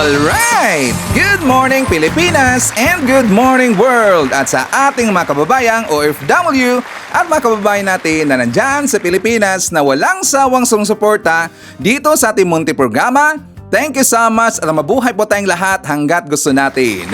Alright! Good morning Pilipinas and good morning world at sa ating mga kababayang OFW at mga kababayan natin na nandyan sa Pilipinas na walang sawang sumusuporta dito sa ating munti programa. Thank you so much at mabuhay po tayong lahat hanggat gusto natin.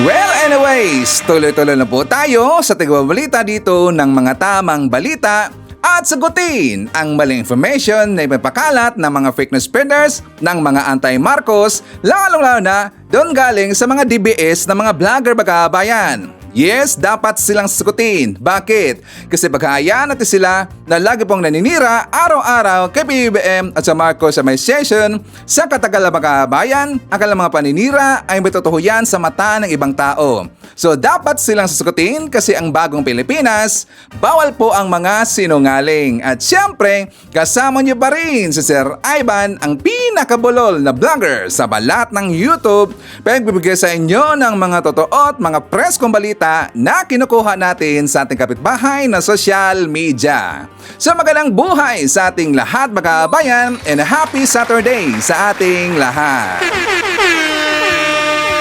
Well anyways, tuloy-tuloy na po tayo sa tigbabalita dito ng mga tamang balita at sagutin ang maling information na ipapakalat ng mga fake news spreaders ng mga anti-Marcos, lalong-lalo na doon galing sa mga DBS na mga vlogger bagabayan. Yes, dapat silang sagutin. Bakit? Kasi bagayan natin sila na lagi pong naninira araw-araw kay PBBM at sa Marcos Administration sa katagalan bagabayan. Ang kanilang mga paninira ay may totoo yan sa mata ng ibang tao. So dapat silang sasagutin kasi ang bagong Pilipinas, bawal po ang mga sinungaling. At syempre, kasama niyo pa rin si Sir Ivan, ang pinakabulol na vlogger sa balat ng YouTube, pagbibigay sa inyo ng mga totoo at mga preskong balita na kinukuha natin sa ating kapitbahay na social media. So magandang buhay sa ating lahat mga kabayan and a happy Saturday sa ating lahat.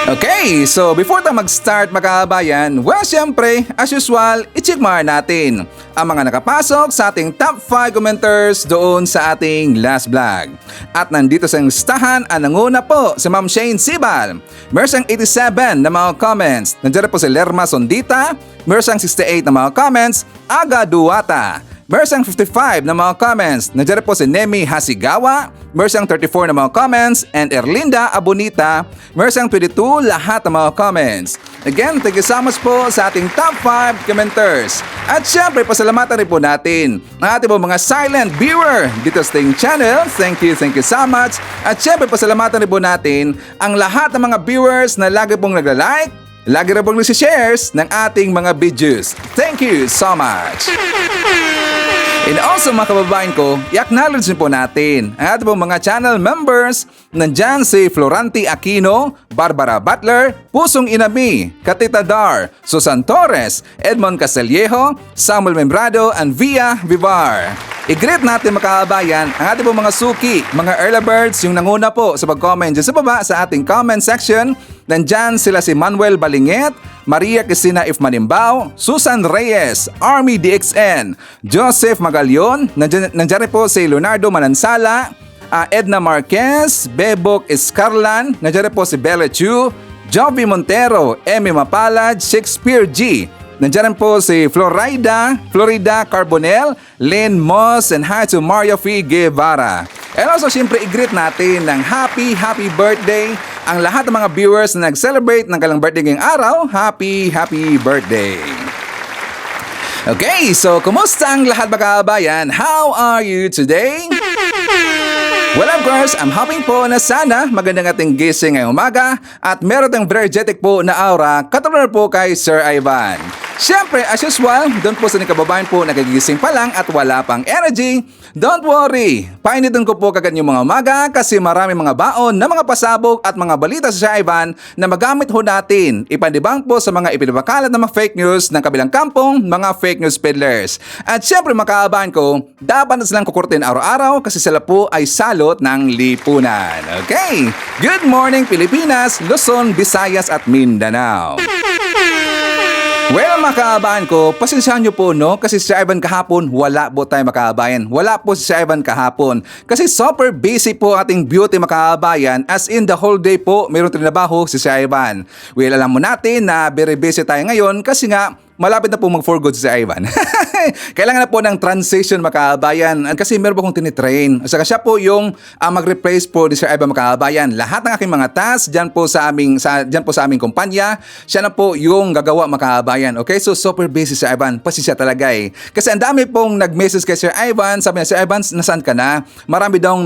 Okay, so before tayo mag-start mga kabayan, well syempre, as usual, i-check natin ang mga nakapasok sa ating top 5 commenters doon sa ating last vlog. At nandito sa listahan ang nanguna po si Ma'am Shane Sibal. Meron siyang 87 na mga comments. Nandiyan po si Lerma Sondita. Meron siyang 68 na mga comments. Aga Duwata. Meron siyang 55 na mga comments. Nandiyan po si Nemi Hasigawa. Meron siyang 34 na mga comments. And Erlinda Abonita. Meron siyang 22 lahat ng mga comments. Again, thank you so much po sa ating top 5 commenters. At syempre, pasalamatan rin po natin ang ating po mga silent viewer dito sa ating channel. Thank you so much. At syempre, pasalamatan rin po natin ang lahat ng mga viewers na lagi pong nagla-like, lagi rin pong nag-shares ng ating mga videos. Thank you so much. And also mga kababayan ko, i-acknowledge po natin ang ating mga channel members. Nandyan si Floranti Aquino, Barbara Butler, Pusong Inami, Katita Dar, Susan Torres, Edmond Castellejo, Samuel Membrado, and Via Vivar. I-greet natin mga kababayan ang ating mga suki, mga early birds yung nanguna po sa pag-comment dyan sa baba sa ating comment section. Nandyan sila si Manuel Balinget, Maria Cristina If Manimbao, Susan Reyes, Army DXN, Joseph Magalion, nandyan rin po si Leonardo Manansala, Edna Marquez, Bebok Escarlan, nandyan rin po si Bella Chu, Jovi Montero, Emmy Mapalad, Shakespeare G, nandyan rin po si Florida Carbonel, Lynn Moss, and hi to Mario F. Guevara. And also, siyempre, i-greet natin ng happy birthday ang lahat ng mga viewers na nag-celebrate ng kanilang birthday ngayong araw. Happy birthday! Okay, so kumusta ang lahat mga kabayan? How are you today? Well, of course, I'm hoping po na sana magandang ating gising ngayong umaga at meron tayong energetic po na aura katulad po kay Sir Ivan. Siyempre, as usual, doon po sa kababayan po nagigising pa lang at wala pang energy, don't worry. Painitin ko po kagad yung mga umaga kasi marami mga baon na mga pasabog at mga balita sa Sir Ivan na magamit ho natin. Ipandibang po sa mga ipinabakalat na mga fake news ng kabilang kampong, mga fake news peddlers. At siyempre mga kababayan ko, dapat na silang kukurtin araw-araw kasi sila po ay salot ng lipunan. Okay, good morning Pilipinas, Luzon, Visayas at Mindanao. Well mga kababayan ko, pasensyahan nyo po no kasi si Ivan kahapon wala po tayo mga kababayan. Wala po si Ivan kahapon kasi super busy po ating beauty mga kababayan as in the whole day po mayroong trinabaho si Ivan. Well alam mo natin na very busy tayo ngayon kasi nga malapit na po mag-for good si Ivan. Kailangan na po ng transition mga kababayan kasi meron po akong tinitrain. Saka siya po yung mag-replace po ni Sir Ivan mga kababayan. Lahat ng aking mga tasks dyan po sa aming kumpanya, siya na po yung gagawa mga kababayan. Okay, so super busy si Ivan. Pasensya talaga eh. Kasi ang dami pong nag-message kay Sir Ivan. Sabi niya, Sir Ivan, nasaan ka na? Marami daw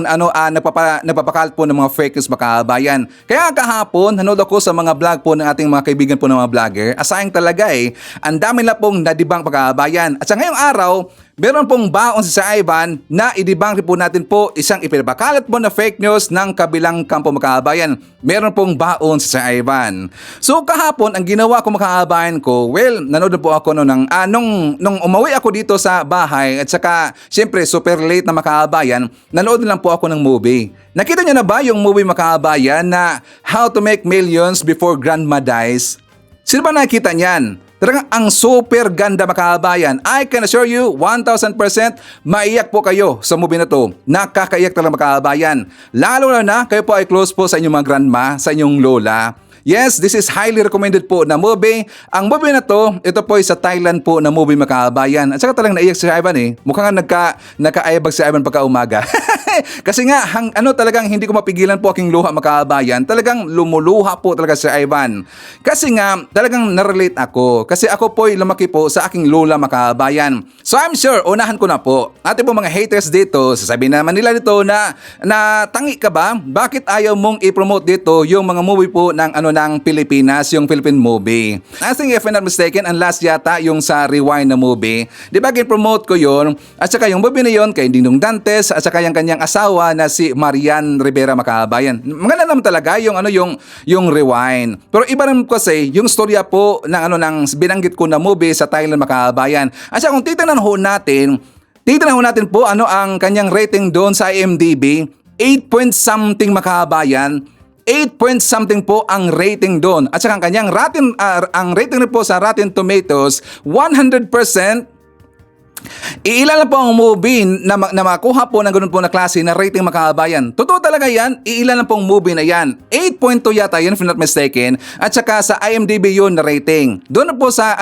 nagpapakalat po ng mga fake news mga kababayan. Kaya kahapon, nanood ako sa mga vlog po ng ating mga kaibigan po ng mga vlogger. Asayang talaga eh. Ang ang dami na pong nadibang pagkakabayan. At sa ngayong araw, meron pong baon si Sir Ivan na idibang po natin po isang ipinapakalat po na fake news ng kabilang kampo makakabayan. Meron pong baon si Sir Ivan. So kahapon, ang ginawa ko makakabayan ko, well, nanood po ako nung umuwi ako dito sa bahay at saka syempre super late na makakabayan, nanood lang po ako ng movie. Nakita niyo na ba yung movie makakabayan na How to Make Millions Before Grandma Dies? Sino ba nakita niyan? Talagang ang super ganda makakabayan. I can assure you, 1,000% maiyak po kayo sa movie na to. Nakakaiyak talaga makakabayan. Lalo na kayo po ay close po sa inyong mga grandma, sa inyong lola. Yes, this is highly recommended po na movie. Ang movie na to, ito po ay sa Thailand po na movie makakabayan. At saka talagang naiyak si Ivan eh. Mukhang nagkaayabag si Ivan pagka umaga. Kasi nga, talagang hindi ko mapigilan po aking luha makakabayan. Talagang lumuluha po talaga si Ivan. Kasi nga, talagang narelate ako. Kasi ako po ay lumaki po sa aking lola makakabayan. So I'm sure, unahan ko na po. Ate po mga haters dito, sasabihin naman nila dito na tangi ka ba? Bakit ayaw mong i-promote dito yung mga movie po ng Pilipinas, yung Philippine movie? I think if I'm not mistaken, ang last yata yung sa Rewind na movie. Di ba, promote ko yun? At saka yung movie na yun kay Dingdong Dantes at saka yung kanyang asawa na si Marian Rivera makakabayan. Maganda naman talaga yung Rewind. Pero iba rin kasi yung storya po ng binanggit ko na movie sa Thailand makakabayan. At saka kung titignan ho natin po ang kanyang rating doon sa IMDb, 8 point something makakabayan. 8 point something po ang rating doon. At saka ang kanyang ang rating rin po sa Rotten Tomatoes, 100%. Iilan lang po ang movie na makuha po ng ganun po na klase na rating makakabayan. Totoo talaga yan, iilan lang pong movie na yan. 8.2 yata yun if not mistaken. At saka sa IMDb yun na rating. Doon po sa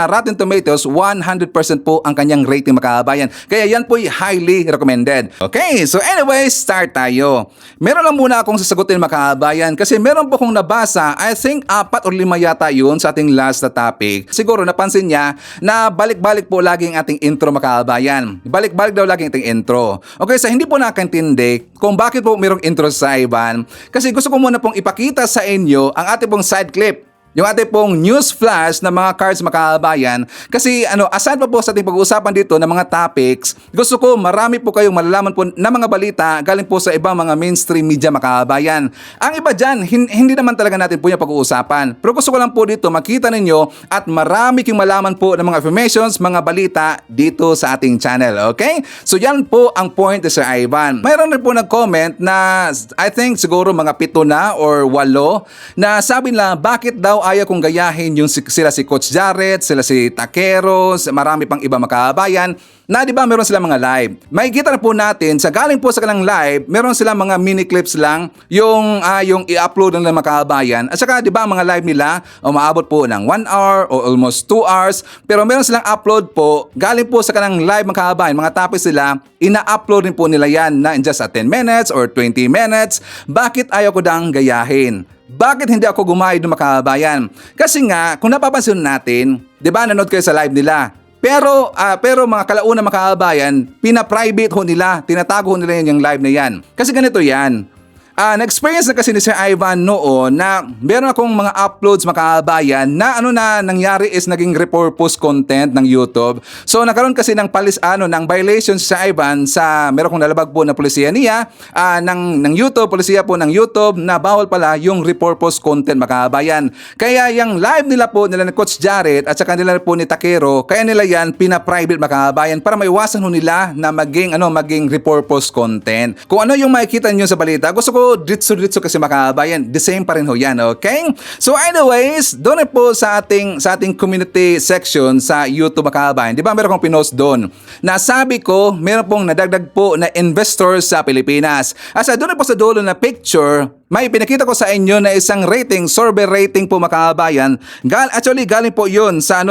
Rotten Tomatoes, 100% po ang kanyang rating makakabayan. Kaya yan po highly recommended. Okay, so anyway, start tayo. Meron lang muna akong sasagutin makakabayan kasi meron po kong nabasa, I think 4 or 5 yata yun sa ating last na topic. Siguro napansin niya na balik-balik po laging ating intro makakabayan. Balik-balik daw lagi itong intro. Okay, sa hindi po nakakaintindi kung bakit po mayroong intro sa Ivan, kasi gusto ko muna pong ipakita sa inyo ang ating pong side clip. Yung ating pong news flash na mga cards makakabayan. Kasi aside pa po sa ating pag-uusapan dito ng mga topics, gusto ko marami po kayong malalaman po na mga balita galing po sa ibang mga mainstream media makakabayan. Ang iba dyan, hindi naman talaga natin po yung pag-uusapan. Pero gusto ko lang po dito makita ninyo at marami kayong malaman po ng mga informations, mga balita dito sa ating channel. Okay? So yan po ang point ni Sir Ivan. Mayroon rin po nag-comment na I think siguro mga 7 na or 8 na sabi nila bakit daw ayaw kong gayahin yung sila si Coach Jarrett, sila si Takeros, marami pang iba makakabayan na di ba meron sila mga live. May kita na po natin sa galing po sa kanilang live, meron sila mga mini clips lang yung i-upload ng makakabayan. At saka di ba mga live nila umaabot po ng 1 hour o almost 2 hours, pero meron silang upload po galing po sa kanilang live makakabayan, mga topics sila, ina-upload din po nila yan na in just 10 minutes or 20 minutes. Bakit ayaw ko dang gayahin? Bakit hindi ako gumayad ng makakabayan? Kasi nga, kung napapansin natin, di ba nanood kayo sa live nila? Pero mga kalauna makakabayan, pina-private ho nila, tinatago ho nila yung live na yan. Kasi ganito yan. Na-experience na kasi ni Sir Ivan noon na meron akong mga uploads makakabayan na nangyari is naging repurpose content ng YouTube. So nagkaroon kasi ng ng violations sa Ivan sa meron kong nalabag po na polisiya niya ng YouTube, polisiya po ng YouTube na bawal pala yung repurpose content makakabayan. Kaya yung live nila po nila ni Coach Jarrett at saka nila po ni Takero, kaya nila yan pina-private makakabayan para maiwasan ho nila na maging repurpose content. Kung ano yung makikita niyo sa balita, gusto ko ditso kasi makakabayan. The same pa rin ho yan, okay? So anyways, doon po sa ating community section sa YouTube makakabayan. Di ba meron kong pinost doon? Nasabi ko, meron pong nadagdag po na investors sa Pilipinas. Asa doon po sa dulo na picture, may pinakita ko sa inyo na isang rating, survey rating po makakabayan. Actually, galing po yun sa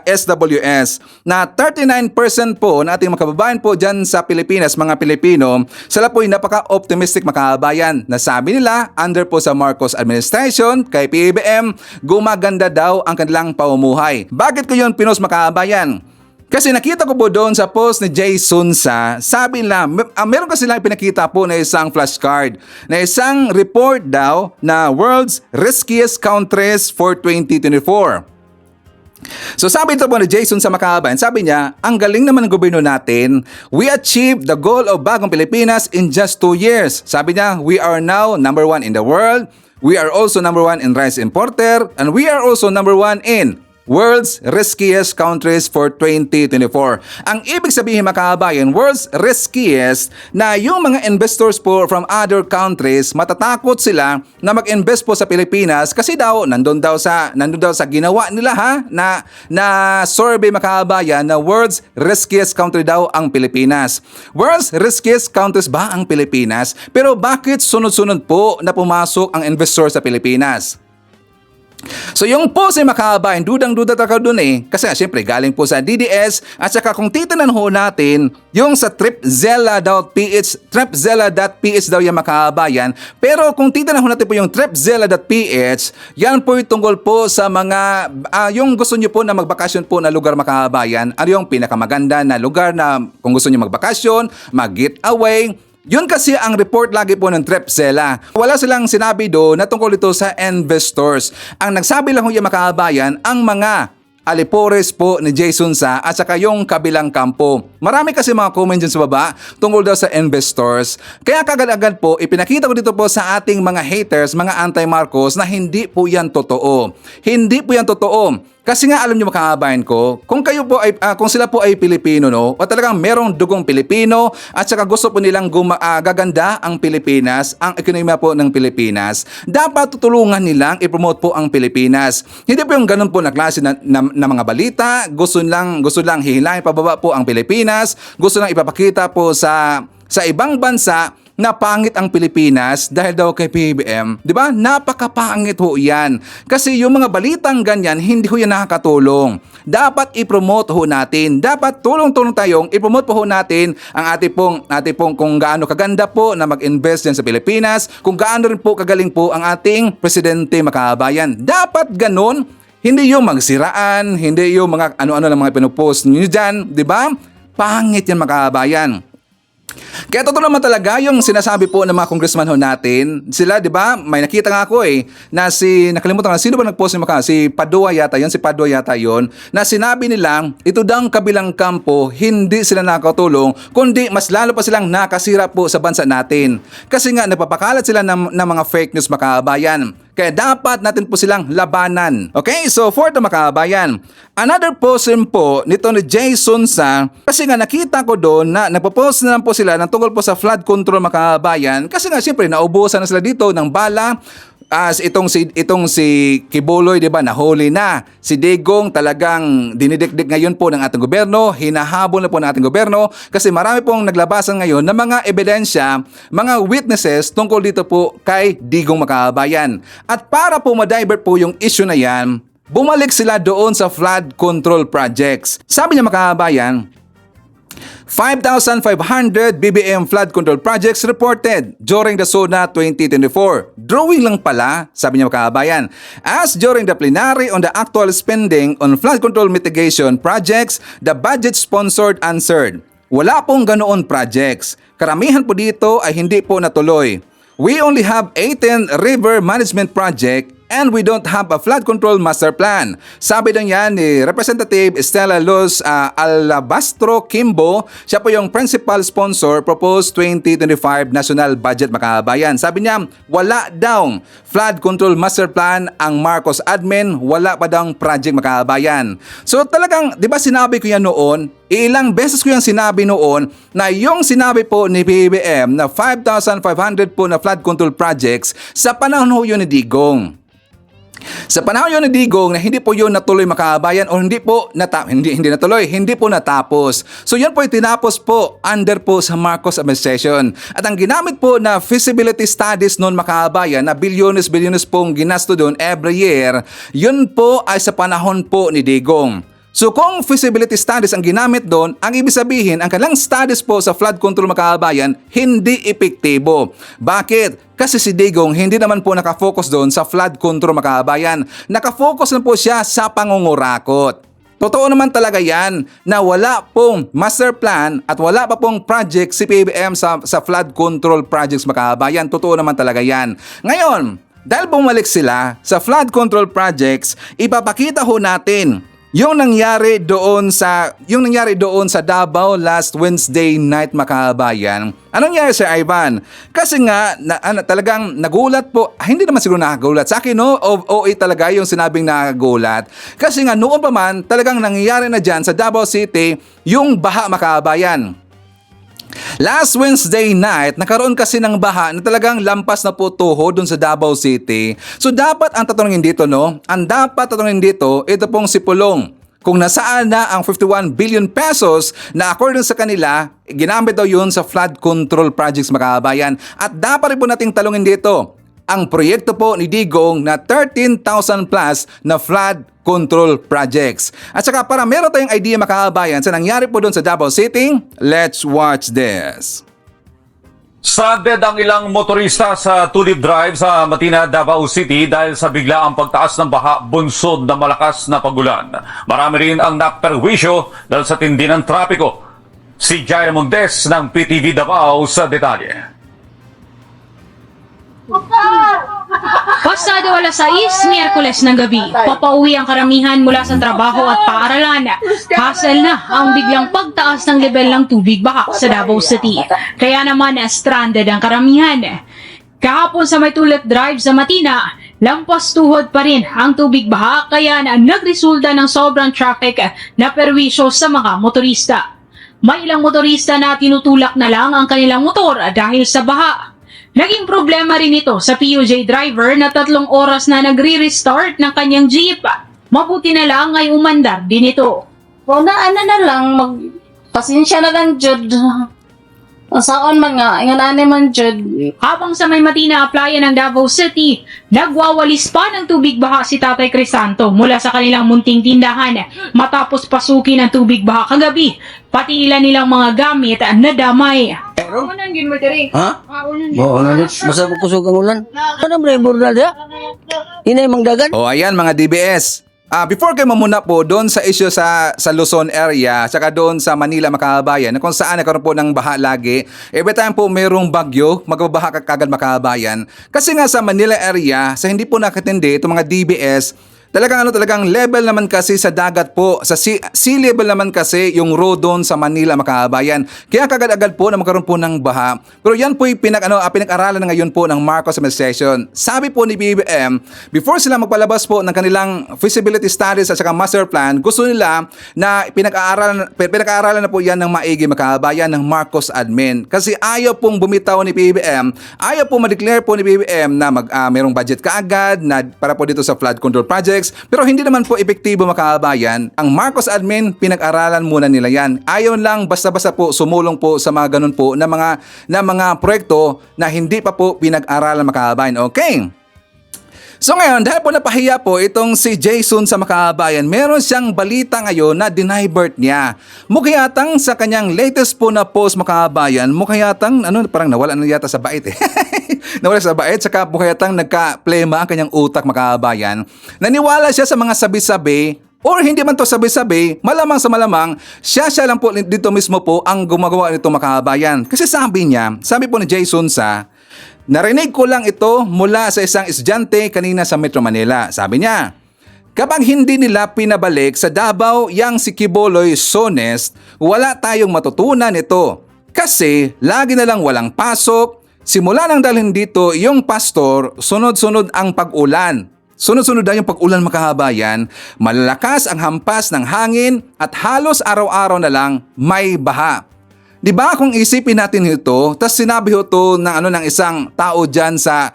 SWS na 39% po na ating makababayan po dyan sa Pilipinas, mga Pilipino, sila po yung napaka-optimistic makakabayan. Nasabi nila, under po sa Marcos administration, kay PBBM, gumaganda daw ang kanilang pamumuhay. Bakit ko yun pinost makakabayan? Kasi nakita ko po doon sa post ni Jay Sunsa, sabi nila, meron kasi lang pinakita po na isang flashcard, na isang report daw na World's Riskiest Countries for 2024. So sabi ito po ni Jason sa Makabayan, sabi niya, ang galing naman ng gobyerno natin. We achieved the goal of Bagong Pilipinas in just 2 years. Sabi niya, we are now number 1 in the world. We are also number 1 in rice importer. And we are also number 1 in World's Riskiest Countries for 2024. Ang ibig sabihin mga kabayan, world's riskiest na yung mga investors po from other countries, matatakot sila na mag-invest po sa Pilipinas kasi daw nandun daw sa ginawa nila na survey mga kabayan na world's riskiest country daw ang Pilipinas. World's riskiest countries ba ang Pilipinas? Pero bakit sunod-sunod po na pumasok ang investor sa Pilipinas? So yung po si Makabayan, dudang-duda talaga dun kasi syempre galing po sa DDS at saka kung titanan ho natin yung sa tripzella.ph daw yung Makabayan, pero kung titanan ho natin po yung tripzella.ph, yan po yung tungkol po sa mga yung gusto nyo po na magbakasyon po na lugar Makabayan, ano yung pinakamaganda na lugar na kung gusto nyo magbakasyon, mag-getaway. Yun kasi ang report lagi po ng Tripzella. Wala silang sinabi do na tungkol ito sa investors. Ang nagsabi lang ho yung Makabayan, ang mga alipores po ni Jason Sa at saka yung kabilang kampo. Marami kasi mga comment dyan sa baba tungkol daw sa investors. Kaya kagad-agad po, ipinakita ko dito po sa ating mga haters, mga anti-Marcos na hindi po yan totoo. Hindi po yan totoo. Kasi nga alam niyo mga kababayan ko, kung kayo po ay kung sila po ay Pilipino o talagang merong dugong Pilipino at saka gusto po nilang gaganda ang Pilipinas, ang ekonomiya po ng Pilipinas, dapat tutulungan nilang i-promote po ang Pilipinas. Hindi po yung ganun po na klase na mga balita, gusto lang hihilahin pababa po ang Pilipinas, gusto lang ipapakita po sa ibang bansa na pangit ang Pilipinas dahil daw kay PBBM. Di ba? Napakapangit ho yan. Kasi yung mga balitang ganyan, hindi ho yan nakakatulong. Dapat i-promote ho natin. Dapat tulong-tulong tayong i-promote po ho natin ang ating pong kung gaano kaganda po na mag-invest dyan sa Pilipinas, kung gaano rin po kagaling po ang ating presidente makabayan. Dapat ganun. Hindi yung magsiraan, hindi yung mga ano-ano ng mga pinupost nyo dyan. Di ba? Pangit yan makabayan. Kaya totoo naman talaga yung sinasabi po ng mga congressman ho natin. Sila, di ba? May nakita nga ako na nakalimutan ko, sino ba nag-post ni Maka? Si Padua yata yun, na sinabi nilang, ito daw ang kabilang kampo, hindi sila nakatulong, kundi mas lalo pa silang nakasira po sa bansa natin. Kasi nga, nagpapakalat sila ng mga fake news makabayan. Kaya dapat natin po silang labanan. Okay? So, for the makabayan, another post po nito ni Jason Sa, kasi nga nakita ko doon na nagpo-post na lang po sila ng tungkol po sa flood control makabayan. Kasi nga siyempre naubusan na sila dito ng bala. Itong si Kibuloy, 'di ba, nahuli na. Si Digong talagang dinidikdik ngayon po ng ating gobyerno, hinahabol na po ng ating gobyerno kasi marami pong naglabasan ngayon ng mga ebidensya, mga witnesses tungkol dito po kay Digong makabayan. At para po ma-divert po yung issue na yan, bumalik sila doon sa flood control projects. Sabi niya makabayan, 5,500 BBM flood control projects reported during the SONA 2024. Drawing lang pala, sabi niya makabayan. As during the plenary on the actual spending on flood control mitigation projects, the budget sponsored answered. Wala pong ganoon projects. Karamihan po dito ay hindi po natuloy. We only have 18 river management project and we don't have a flood control master plan. Sabi lang yan ni Representative Estela Luz Alabastro Kimbo. Siya po yung principal sponsor proposed 2025 National Budget makabayan. Sabi niya, wala daw flood control master plan ang Marcos admin, wala pa daw project makabayan. So talagang, di ba sinabi ko yan noon, ilang beses ko yung sinabi noon na yung sinabi po ni PBBM na 5,500 po na flood control projects sa panahon ho yun ni Digong. Sa panahon yun ni Digong na hindi po yun natuloy makabayan o hindi po natuloy, hindi po natapos. So yun po yung tinapos po under po sa Marcos administration. At ang ginamit po na feasibility studies noon makabayan na bilyones pong ginasto doon every year, yun po ay sa panahon po ni Digong. So kung feasibility studies ang ginamit doon, ang ibig sabihin, ang kanilang studies po sa flood control makabayan, hindi epektibo. Bakit? Kasi si Digong hindi naman po nakafocus doon sa flood control makabayan. Nakafocus na po siya sa pangungurakot. Totoo naman talaga yan na wala pong master plan at wala pa pong project si PBBM sa flood control projects makabayan. Totoo naman talaga yan. Ngayon, dahil bumalik sila sa flood control projects, ipapakita ho natin yung nangyari doon sa Davao last Wednesday night, mga kabayan. Anong nangyari, Sir Ivan? Kasi nga talagang nagulat po, hindi naman siguro nakagulat sa akin, no? OA talaga yung sinabing nakagulat. Kasi nga noon pa man talagang nangyayari na diyan sa Davao City yung baha, mga kabayan. Last Wednesday night, nagkaroon kasi ng baha na talagang lampas na po tuhod dun sa Davao City. So dapat ang tatanungin dito, no? Ang dapat tatanungin dito, ito pong si Pulong. Kung nasaan na ang 51 billion pesos na according sa kanila, ginamit daw yun sa flood control projects, mga kabayan. At dapat rin po nating talungin dito, ang proyekto po ni Digong na 13,000 plus na flood control projects. At saka para meron tayong idea, mga kabayan, sa nangyari po doon sa Davao City, let's watch this. Stranded ang ilang motorista sa Tulip Drive sa Matina, Davao City dahil sa biglaang pagtaas ng baha bunsod na malakas na pagulan. Marami rin ang naperwisyo dahil sa tindi ng trapiko. Si Jair Mondes ng PTV Davao sa detalye. Pasado alas 6, Miyerkules ng gabi, papauwi ang karamihan mula sa trabaho at paaralan. Hassle na ang biglang pagtaas ng level ng tubig baha sa Davao City. Kaya naman stranded ang karamihan. Kahapon sa may Tulip Drive sa Matina, lampas tuhod pa rin ang tubig baha kaya nagresulta ng sobrang traffic na perwisyo sa mga motorista. May ilang motorista na tinutulak na lang ang kanilang motor dahil sa baha. Naging problema rin ito sa PUJ driver na 3 oras na nagre-restart ng kanyang jeep. Mabuti na lang ay umandar din ito. Na lang, pasensya na lang, Jud. Saan man nga, yan man, Jud. Habang sa may Matina Aplaya ng Davao City, nagwawalis pa ng tubig baha si Tatay Crisanto mula sa kanilang munting tindahan matapos pasukin ng tubig baha kagabi, pati ilan nilang mga gamit na damay. Ha? Oo, basta kusog ang ulan. Ano ba yung burdal ya? Inay mang dagan? O ayan, mga DBS. Before kayo mamuna po doon sa issue sa Luzon area, saka doon sa Manila, mga kababayan, kung saan nagkaroon po ng baha lagi, every time po mayroong bagyo, magbabaha kagad, mga kababayan. Kasi nga sa Manila area, sa hindi po nakatindi, itong mga DBS, talagang level naman kasi sa dagat po, sa sea level naman kasi yung road doon sa Manila, mga kababayan. Kaya kagad-agad po na magkaroon po ng baha. Pero yan po yung pinag-aralan na ngayon po ng Marcos Administration. Sabi po ni BBM, before sila magpalabas po ng kanilang feasibility studies at saka master plan, gusto nila na pinag-aaralan na po yan ng maigi, mga kababayan, ng Marcos Admin. Kasi ayaw pong bumitaw ni BBM, ayaw po ma-declare po ni BBM na mayroong budget kaagad na para po dito sa flood control project. Pero hindi naman po epektibo, mga kababayan. Ang Marcos Admin, pinag-aralan muna nila yan. Ayaw lang basta-basta po sumulong po sa mga ganun po na mga proyekto na hindi pa po pinag-aralan, mga kababayan. Okay? So ngayon, dahil po napahiya po itong si Jason sa, mga kababayan, meron siyang balita ngayon na dinivert niya. Mukha yatang sa kanyang latest po na post, mga kababayan, mukha yatang parang nawala na yata sa bait eh. Nawala sa bait, saka mukha yatang nagka-plema ang kanyang utak, mga kababayan. Naniwala siya sa mga sabi-sabi, or hindi man to sabi-sabi, malamang sa malamang, siya lang po dito mismo po ang gumagawa nito, mga kababayan. Kasi sabi po ni Jason narinig ko lang ito mula sa isang estudyante kanina sa Metro Manila. Sabi niya, kapag hindi nila pinabalik sa Davao yang si Quiboloy Sones, wala tayong matutunan ito. Kasi lagi na lang walang pasok, simula nang dalhin dito yung pastor, sunod-sunod ang pag-ulan. Sunod-sunod na yung pag-ulan, mga kababayan, malalakas ang hampas ng hangin at halos araw-araw na lang may baha. Di ba kung isipin natin ito, tas sinabi ito ng isang tao dyan sa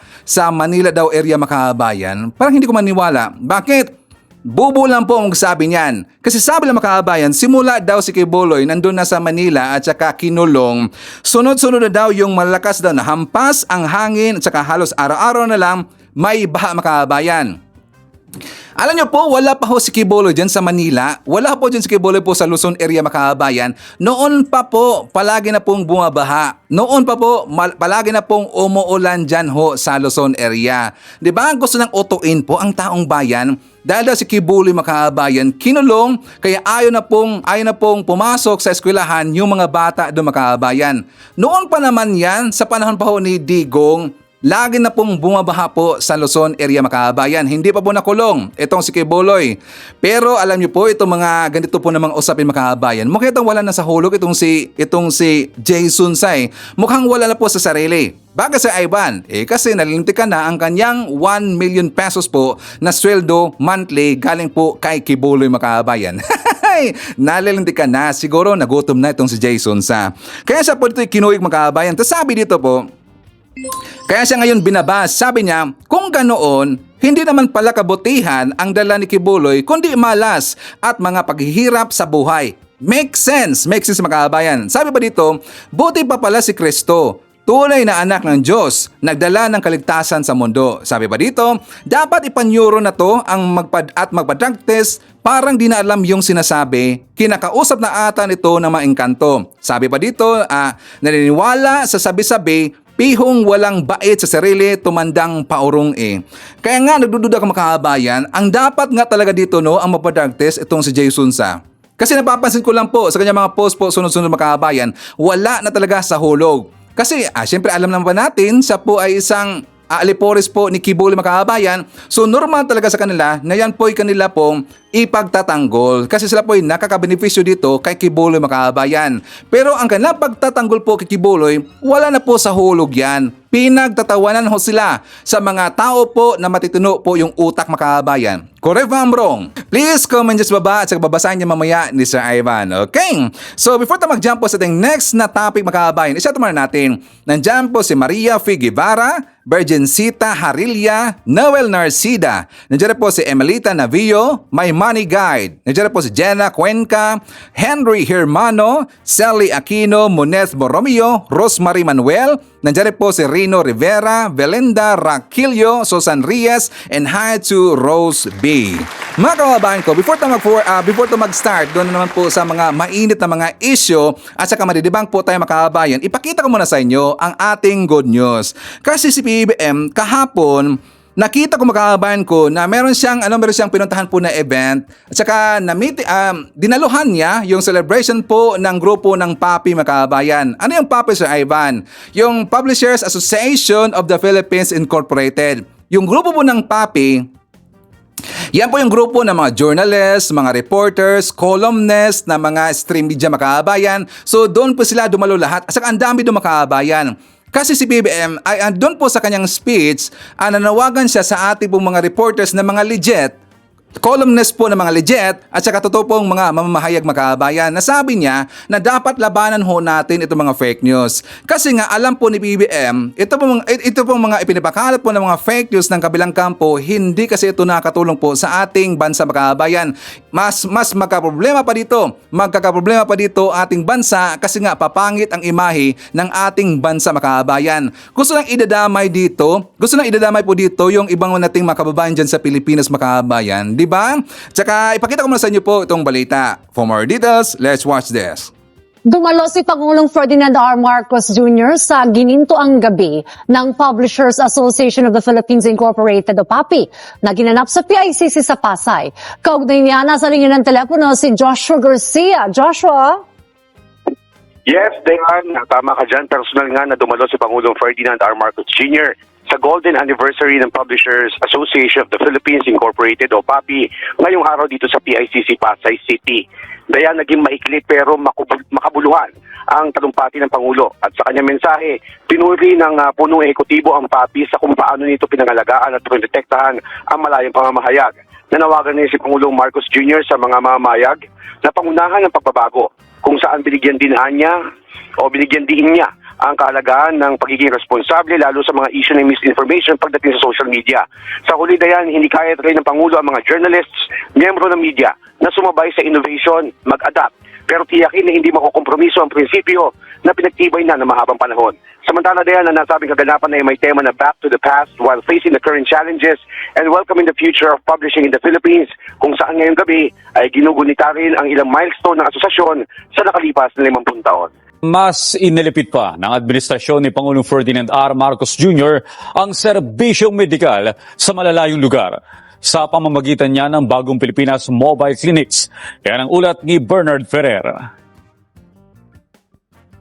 Manila daw area, mga kababayan, parang hindi ko maniwala. Bakit? Bubo lang po ang sabi niyan. Kasi sabi lang, mga kababayan, simula daw si Quiboloy nandun na sa Manila at saka kinulong, sunod-sunod na daw yung malakas daw na hampas ang hangin at saka halos araw-araw na lang may baha, mga kababayan. Alam niyo po, wala pa ho si Quiboloy dyan sa Manila. Wala po dyan si Quiboloy po sa Luzon area, mga kababayan. Noon pa po, palagi na pong bumabaha. Noon pa po, palagi na pong umuulan dyan ho sa Luzon area. Diba? Gusto nang utuin po ang taong bayan. Dahil daw si Quiboloy, mga kababayan, kinulong, kaya ayaw na pong pumasok sa eskwelahan yung mga bata doon, mga kababayan. Noon pa naman yan, sa panahon pa ho ni Digong, lagi na pong bumabaha po sa Luzon area mga kabayan. Hindi pa po nakulong itong si Kibuloy. Pero alam niyo po, itong mga ganito po namang usapin mga kabayan, mukhang wala na sa hulog itong si Jason Say. Mukhang wala na po sa sarili. Baga sa Ivan, kasi nalilintikan na ang kanyang 1 million pesos po na sweldo monthly galing po kay Kibuloy mga kabayan. Nalilintikan na, siguro nagutom na itong si Jason Sa. Kaya siya po ito kinuwig mga kabayan. Tapos sabi dito po, kaya siya ngayon binabas, sabi niya, kung ganoon, hindi naman pala kabutihan ang dala ni Kibuloy, kundi malas at mga paghihirap sa buhay. Makes sense mga kabayan. Sabi pa dito, buti pa pala si Kristo, tunay na anak ng Diyos, nagdala ng kaligtasan sa mundo. Sabi pa dito, dapat ipanyuro na to ang magpa-drug test, parang di na alam yung sinasabi, kinakausap na ata nito ng mga engkanto. Sabi pa dito, naniniwala sa sabi-sabi, pihong walang bait sa sarili, tumandang paurong Kaya nga nagdududa ka mga kabayan, ang dapat nga talaga dito ang magpa-drug test itong si Jason Sa. Kasi napapansin ko lang po sa kanyang mga post po sunod-sunod mga kabayan, wala na talaga sa hulog. Kasi syempre alam naman natin, siya po ay isang alipores po ni Kibuloy mga kabayan. So normal talaga sa kanila na yan po ay kanila pong ipagtatanggol. Kasi sila po ay nakakabenepisyo dito kay Kibuloy mga kabayan. Pero ang kanilang pagtatanggol po kay Kibuloy, wala na po sa hulog yan. Pinagtatawanan ho sila sa mga tao po na matitino po yung utak mga kabayan. Correct ba I'm wrong? Please comment just baba at babasahin niyo mamaya ni Sir Ivan. Okay? So before tayo mag-jump po sa ating next na topic mga kabayan, isa tumara natin. Nandyan po si Maria Figuevara, Virgencita Harilla, Noel Narcida. Nandiyan po si Emelita Navio, My Money Guide. Nandiyan po si Jenna Cuenca, Henry Hermano, Sally Aquino, Munez Borromeo, Rosemary Manuel. Nandiyan po si Rino Rivera, Belinda Raquilio, Susan Reyes, and hi to Rose B. Mga kababayan ko, before to mag-start, doon na naman po sa mga mainit na mga issue at saka madidibang po tayo mga kababayan, ipakita ko muna sa inyo ang ating good news. Kasi si PBBM kahapon, nakita ko mga kababayan ko na meron siyang pinuntahan po na event at saka dinaluhan niya yung celebration po ng grupo ng PAPI mga kababayan. Ano yung PAPI Sir Ivan? Yung Publishers Association of the Philippines Incorporated. Yung grupo po ng PAPI, yan po yung grupo ng mga journalists, mga reporters, columnists, na mga stream media mga kababayan. So doon po sila dumalo lahat. At saka ang dami doon mga kababayan. Kasi si BBM ay doon po sa kanyang speech, nanawagan siya sa ating pong mga reporters na mga legit, columnist po ng mga legit at saka totoo pong mga mamamahayag mga kababayan na sabi niya na dapat labanan ho natin itong mga fake news. Kasi nga alam po ni BBM, ito pong mga ipinapakalat po ng mga fake news ng kabilang kampo, hindi kasi ito nakatulong po sa ating bansa mga kababayan. Mas magkakaproblema pa dito ating bansa kasi nga papangit ang imahe ng ating bansa mga kababayan. Gusto lang idadamay po dito yung ibang nating mga kababayan dyan sa Pilipinas mga kababayan. Diba? Tsaka ipakita ko muna sa inyo po itong balita. For more details, let's watch this. Dumalo si Pangulong Ferdinand R. Marcos Jr. sa ginintoang gabi ng Publishers Association of the Philippines Incorporated o PAPI na ginanap sa PICC sa Pasay. Kaugnay niya, nasa linya ng telepono si Joshua Garcia. Joshua? Yes, Dayan, tama ka dyan. Personal nga na dumalo si Pangulong Ferdinand R. Marcos Jr. sa Golden Anniversary ng Publishers Association of the Philippines Incorporated o PAPI ngayong araw dito sa PICC Pasay City. Dayan, naging maikli pero makabuluhan ang talumpati ng Pangulo at sa kanyang mensahe, pinuri ng punong ehekutibo ang PAPI sa kung paano nito pinangalagaan at protektahan ang malayang pamamahayag. Nanawagan niya si Pangulong Marcos Jr. sa mga mamamayag na pangunahan ng pagbabago kung saan binigyan din niya ang kahalagahan ng pagiging responsable lalo sa mga issue ng misinformation pagdating sa social media. Sa huli Dayan, hindi kaya rin ng Pangulo ang mga journalists, miyembro ng media na sumabay sa innovation, mag-adapt, pero tiyakin na hindi makukompromiso ang prinsipyo na pinagtibay na ng mahabang panahon. Samantala Dayan, ang nasabing kaganapan ay may tema na back to the past while facing the current challenges and welcoming the future of publishing in the Philippines, kung saan ngayong gabi ay ginugunita rin ang ilang milestone ng asosasyon sa nakalipas na 50 taon. Mas inilipit pa ng administrasyon ni Pangulong Ferdinand R. Marcos Jr. ang serbisyong medikal sa malalayong lugar sa pamamagitan niya ng Bagong Pilipinas Mobile Clinics. Yan ang ulat ni Bernard Ferrer.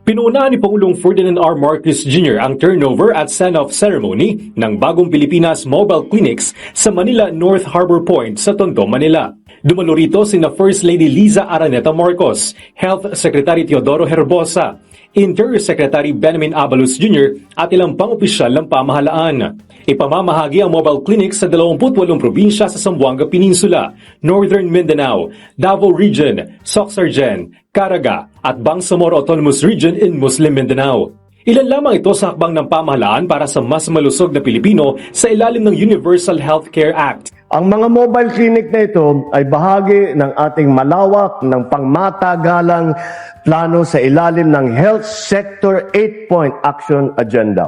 Pinuunahan ni Pangulong Ferdinand R. Marcos Jr. ang turnover at send-off ceremony ng bagong Pilipinas Mobile Clinics sa Manila North Harbor Point sa Tondo, Manila. Dumalo rito sina First Lady Liza Araneta Marcos, Health Secretary Teodoro Herbosa, Interior Secretary Benjamin Abalos Jr. at ilang pang-opisyal ng pamahalaan. Ipamamahagi ang mobile clinic sa 28 probinsya sa Zamboanga Peninsula, Northern Mindanao, Davao Region, Soxargen, Caraga at Bangsamoro Autonomous Region in Muslim Mindanao. Ilan lamang ito sa hakbang ng pamahalaan para sa mas malusog na Pilipino sa ilalim ng Universal Healthcare Act. Ang mga mobile clinic na ito ay bahagi ng ating malawak ng pangmatagalang plano sa ilalim ng Health Sector 8-Point Action Agenda.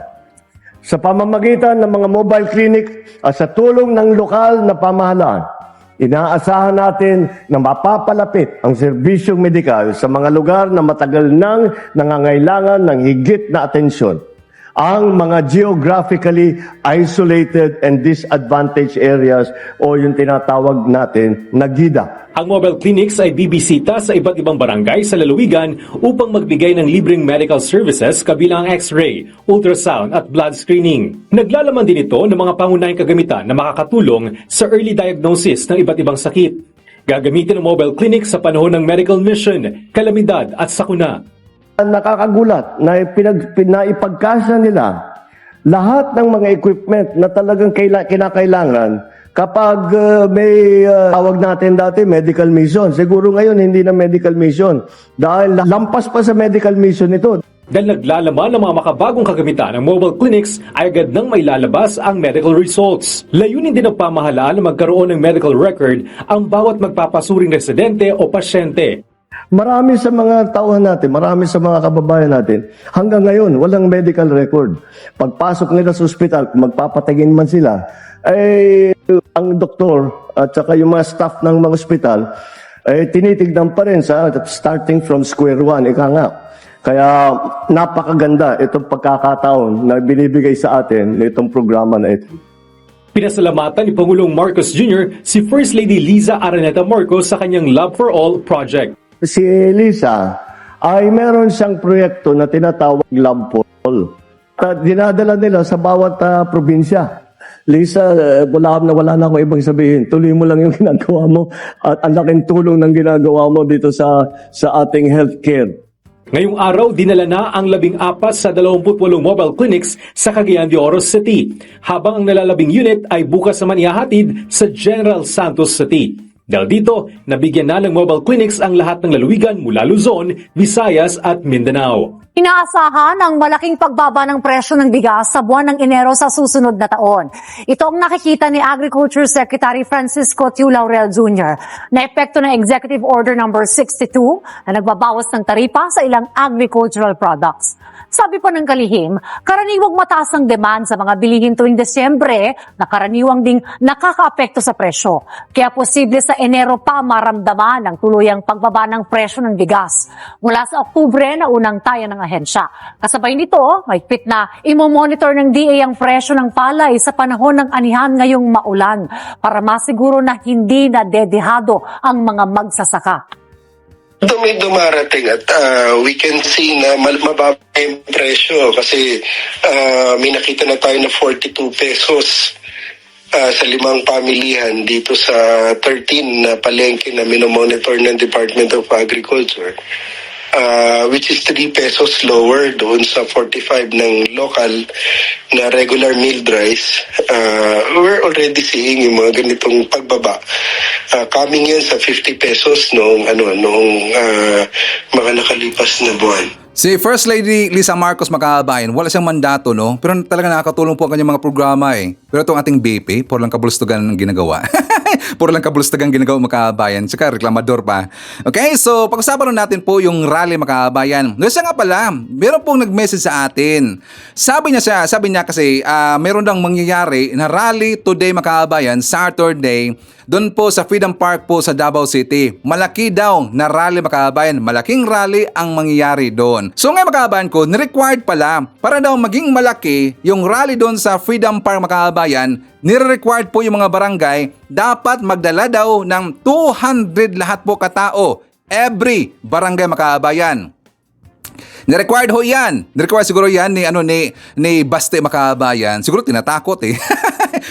Sa pamamagitan ng mga mobile clinic at sa tulong ng lokal na pamahalaan, inaasahan natin na mapapalapit ang serbisyong medikal sa mga lugar na matagal nang nangangailangan ng higit na atensyon. Ang mga geographically isolated and disadvantaged areas o yung tinatawag natin na GIDA. Ang mobile clinics ay bibisita sa iba't ibang barangay sa lalawigan upang magbigay ng libreng medical services kabilang ang X-ray, ultrasound at blood screening. Naglalaman din ito ng mga pangunahing kagamitan na makakatulong sa early diagnosis ng iba't ibang sakit. Gagamitin ang mobile clinic sa panahon ng medical mission, kalamidad at sakuna. Nakakagulat na ipagkasya nila lahat ng mga equipment na talagang kinakailangan kapag may tawag natin dati medical mission. Siguro ngayon hindi na medical mission dahil lampas pa sa medical mission ito. Dahil naglalaman ng mga makabagong kagamitan ng mobile clinics ay agad nang may lalabas ang medical results. Layunin din ng pamahalaan na magkaroon ng medical record ang bawat magpapasuring residente o pasyente. Marami sa mga tauhan natin, marami sa mga kababayan natin, hanggang ngayon, walang medical record. Pagpasok nila sa ospital, kung magpapatingin man sila, ang doktor at saka yung mga staff ng mga ospital, tinitignan pa rin sa starting from square one, ika nga. Kaya napakaganda itong pagkakataon na binibigay sa atin itong programa na ito. Pinasalamatan ni Pangulong Marcos Jr. si First Lady Liza Araneta Marcos sa kanyang Love for All project. Si Lisa ay meron siyang proyekto na tinatawag Love for All. Dinadala nila sa bawat probinsya. Lisa, wala na akong ibang sabihin. Tuloy mo lang yung ginagawa mo at ang laking tulong ng ginagawa mo dito sa ating healthcare. Ngayong araw, dinala na ang 14 sa 28 mobile clinics sa Cagayan de Oro City, habang ang nalalabing unit ay bukas naman ihahatid sa General Santos City. Dahil dito, nabigyan na ng mobile clinics ang lahat ng lalawigan mula Luzon, Visayas at Mindanao. Inaasahan ang malaking pagbaba ng presyo ng bigas sa buwan ng Enero sa susunod na taon. Ito ang nakikita ni Agriculture Secretary Francisco Tiu Laurel Jr. na epekto ng Executive Order No. 62 na nagbabawas ng taripa sa ilang agricultural products. Sabi pa ng kalihim, karaniwang mataas ang demand sa mga bilihin tuwing Desyembre na karaniwang ding nakakaapekto sa presyo. Kaya posible sa Enero pa maramdaman ang tuluyang pagbaba ng presyo ng bigas. Mula sa Oktubre na unang taya ng ahensya. Kasabay nito, mahigpit na imomonitor ng DA ang presyo ng palay sa panahon ng anihan ngayong maulan para masiguro na hindi na dedehado ang mga magsasaka. Ito may dumarating at we can see na mababa yung presyo kasi may nakita na tayo na 42 pesos sa 5 pamilihan dito sa 13 na palengke na minomonitor ng Department of Agriculture. Which is 3 pesos lower doon sa 45 ng local na regular milled rice. We're already seeing yung mga ganitong pagbaba. Coming yan sa 50 pesos noong mga nakalipas na buwan. Si First Lady Liza Marcos, makabayan, wala siyang mandato, no? Pero talaga nakakatulong po ang kanyang mga programa eh. Pero itong ating BP, puro lang kabulustugan ang ginagawa. Puro lang kabulustugan ginagawa, makabayan. Tsaka reklamador pa. Okay, so pag-usapan natin po yung rally, makabayan. Kasi nga pala, meron pong nag-message sa atin. Sabi niya kasi meron daw mangyayari na rally today, makabayan, Saturday, doon po sa Freedom Park po sa Davao City. Malaki daw na rally, makabayan. Malaking rally ang mangyayari doon. So ngayon, makabayan ko, ni-required pala para daw maging malaki yung rally doon sa Freedom Park, makabayan. Nire-required po yung mga barangay dapat magdala daw ng 200 lahat po katao every barangay, makabayan. Ni-required ho yan. Ni-required siguro yan ni Baste Makabayan. Siguro tinatakot eh.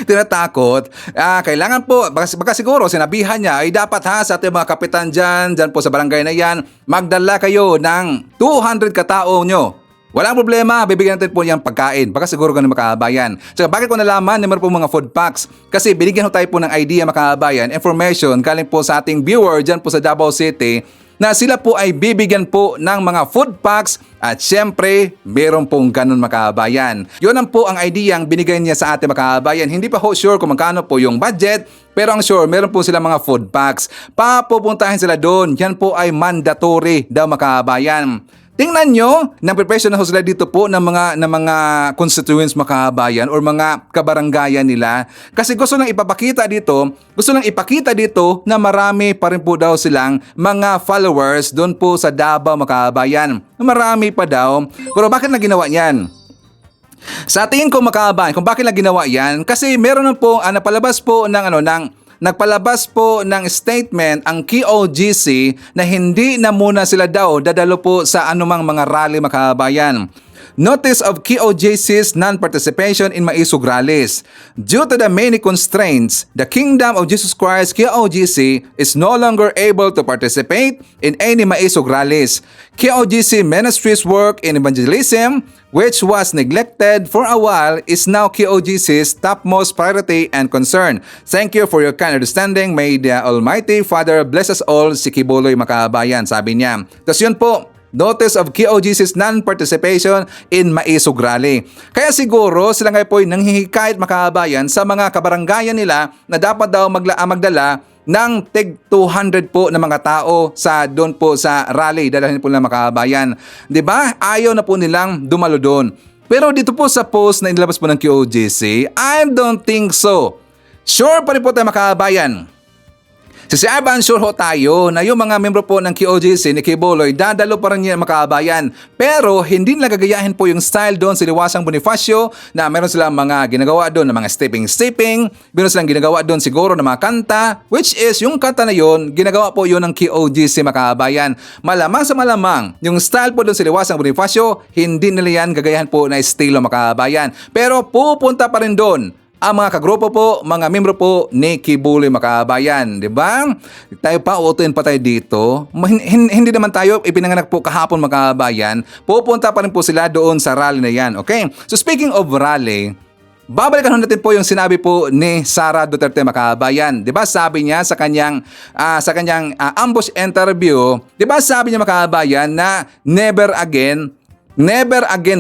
Tinatakot. Kailangan po, baka siguro sinabihan niya ay dapat sa ating mga kapitan dyan po sa barangay na yan, magdala kayo ng 200 katao nyo. Walang problema, bibigyan natin po yung pagkain. Baka siguro ganun Makabayan. So, bakit ko nalaman na meron po mga food packs? Kasi binigyan ho tayo po ng idea Makabayan, information galing po sa ating viewer dyan po sa Davao City na sila po ay bibigyan po ng mga food packs at syempre, meron pong ganun Makabayan. Yun ang po ang idea ang binigay niya sa ating Makabayan. Hindi pa ho sure kung magkano po yung budget, pero ang sure, meron po sila mga food packs. Papupuntahin sila doon. Yan po ay mandatory daw Makabayan. Tingnan nyo, nang-preparation na ho sila dito po ng mga constituents Makabayan or mga kabaranggayan nila. Kasi gusto lang ipakita dito na marami pa rin po daw silang mga followers doon po sa Davao Makabayan. Marami pa daw. Pero bakit na ginawa niyan? Sa tingin ko Makabayan, kung bakit na ginawa yan, kasi meron na po, nagpalabas po ng statement ang KOGC na hindi na muna sila daw dadalo po sa anumang mga rally Makabayan. Notice of KOGC's non-participation in Maisog rallies. Due to the many constraints, the Kingdom of Jesus Christ KOGC is no longer able to participate in any Maisog rallies. KOGC Ministries work in evangelism, which was neglected for a while, is now KOGC's topmost priority and concern. Thank you for your kind understanding. May the Almighty Father bless us all. Si Kibuloy Makabayan, sabi niya. Tapos yun po, notice of KOGC's non-participation in Maisog Rally. Kaya siguro sila ngayon po ay nanghihikayat Makabayan sa mga kabaranggayan nila na dapat daw magdala ng tig 200 po na mga tao sa doon po sa rally. Dalahin po ng Makabayan. 'Di ba? Ayaw na po nilang dumalo doon. Pero dito po sa post na inilabas po ng KOGC, I don't think so. Sure pa rin po tayo Makabayan. Si Ivan, sure ho tayo na yung mga membro po ng KOGC ni Kibuloy, dadalo pa rin niya Makabayan. Pero hindi nila gagayahin po yung style doon sa Liwasang Bonifacio na meron silang mga ginagawa doon na mga stepping, meron silang ginagawa doon siguro na mga kanta, which is yung kanta na yun, ginagawa po yun ng KOGC Makabayan. Malamang sa malamang, yung style po doon sa Liwasang Bonifacio, hindi nila yan gagayahin po na estilo Makabayan. Pero pupunta pa rin doon ang mga kagrupo po, mga membro po ni Kibuloy Makabayan, di ba? Tayo pa, uutuin pa tayo dito. Hindi naman tayo ipinanganak po kahapon Makabayan. Pupunta pa rin po sila doon sa rally na yan, okay? So speaking of rally, babalikan natin po yung sinabi po ni Sara Duterte Makabayan. 'Di ba sabi niya sa kanyang ambush interview, 'di ba sabi niya Makabayan na never again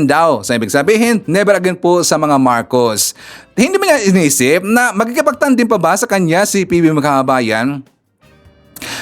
daw. So, ibig sabihin, never again po sa mga Marcos. Hindi mo niya inisip na magkikipagtandim pa ba sa kanya si PBBM Makabayan?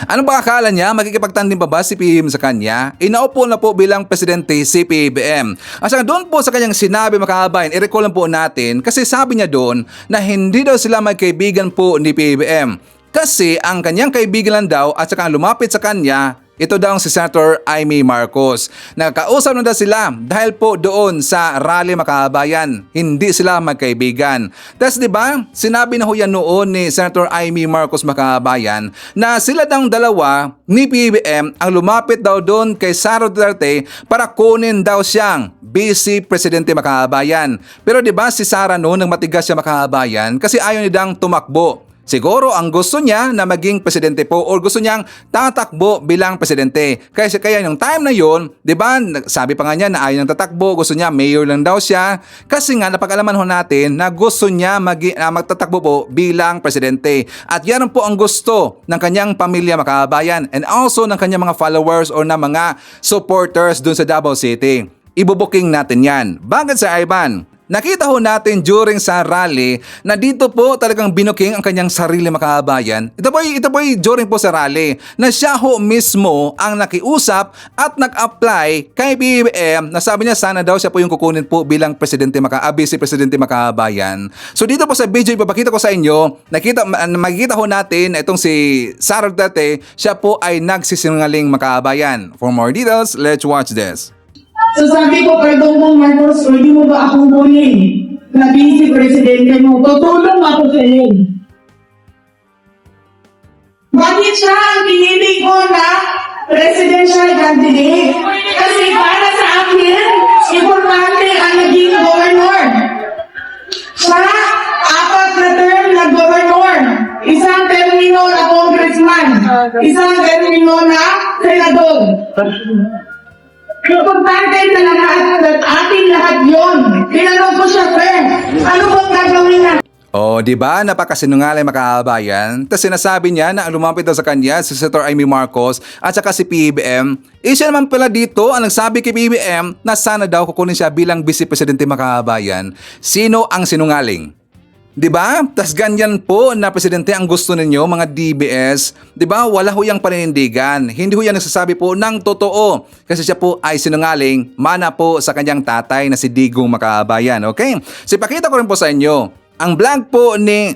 Ano ba akala niya? Magkikipagtandim pa ba si PBBM sa kanya? Inaupo na po bilang presidente si PBBM. At saka doon po sa kanyang sinabi Makabayan, i-recall lang po natin kasi sabi niya doon na hindi daw sila magkaibigan po ni PBBM. Kasi ang kanyang kaibigan lang daw at saka lumapit sa kanya, ito daw si Senator Amy Marcos. Nagkausap na daw sila dahil po doon sa rally Makabayan. Hindi sila magkaibigan. Tapos diba, sinabi na ho yan noon ni Senator Amy Marcos Makabayan na sila daw dalawa ni PBBM ang lumapit daw doon kay Sara Duterte para kunin daw siyang Vice Presidente Makabayan. Pero diba si Sara noon nang matigas siya Makabayan kasi ayaw niya dang tumakbo. Siguro ang gusto niya na maging presidente po or gusto niyang tatakbo bilang presidente. Kaya yung time na yon, 'di ba? Sabi pa nga niya na ayaw niyang tatakbo, gusto niya mayor lang daw siya. Kasi nga napag-alaman ho natin na gusto niya magtatakbo po bilang presidente. At yan po ang gusto ng kanyang pamilya Makabayan and also ng kanyang mga followers or ng mga supporters dun sa Davao City. Ibubuking natin yan. Bakit sa Ivan? Nakita ho natin during sa rally na dito po talagang binuking ang kanyang sarili Makabayan. Ito po during po sa rally na siya ho mismo ang nakiusap at nag-apply kay BBM na sabi niya sana daw siya po yung kukunin po bilang Vice Presidente Makabayan. So dito po sa video ipapakita ko sa inyo, makikita ho natin na itong si Sara Duterte, siya po ay nagsisinungaling Makabayan. For more details, let's watch this. So sabi ko kay Bongbong Marcos, pwede mo ba akong kunin na Vice Presidente mo? Tutulong ako sa iyo. Bakit siya ang pinili ko na presidential candidate. Kasi para sa akin, importante ang naging governor. Siya, 4 na term na governor. Isang termino na congressman. Isang termino na senador. Importante na lahat at ating lahat yun. Tinanong ko siya, friend, ano bang gagawin na? O, di ba? Napakasinungaling makakabayan. Tapos sinasabi niya na ang lumapit daw sa kanya si Senator Amy Marcos at saka si PBM. Siya naman pala dito ang nagsabi kay PBM na sana daw kukunin siya bilang Vice Presidente makakabayan. Sino ang sinungaling? Di ba? Tas ganyan po na presidente ang gusto ninyo, mga DBS. Di ba? Wala ho yang paninindigan. Hindi ho yan nagsasabi po ng totoo. Kasi siya po ay sinungaling, mana po sa kanyang tatay na si Digong Makabayan. Okay? So ipakita ko rin po sa inyo. Ang vlog po ni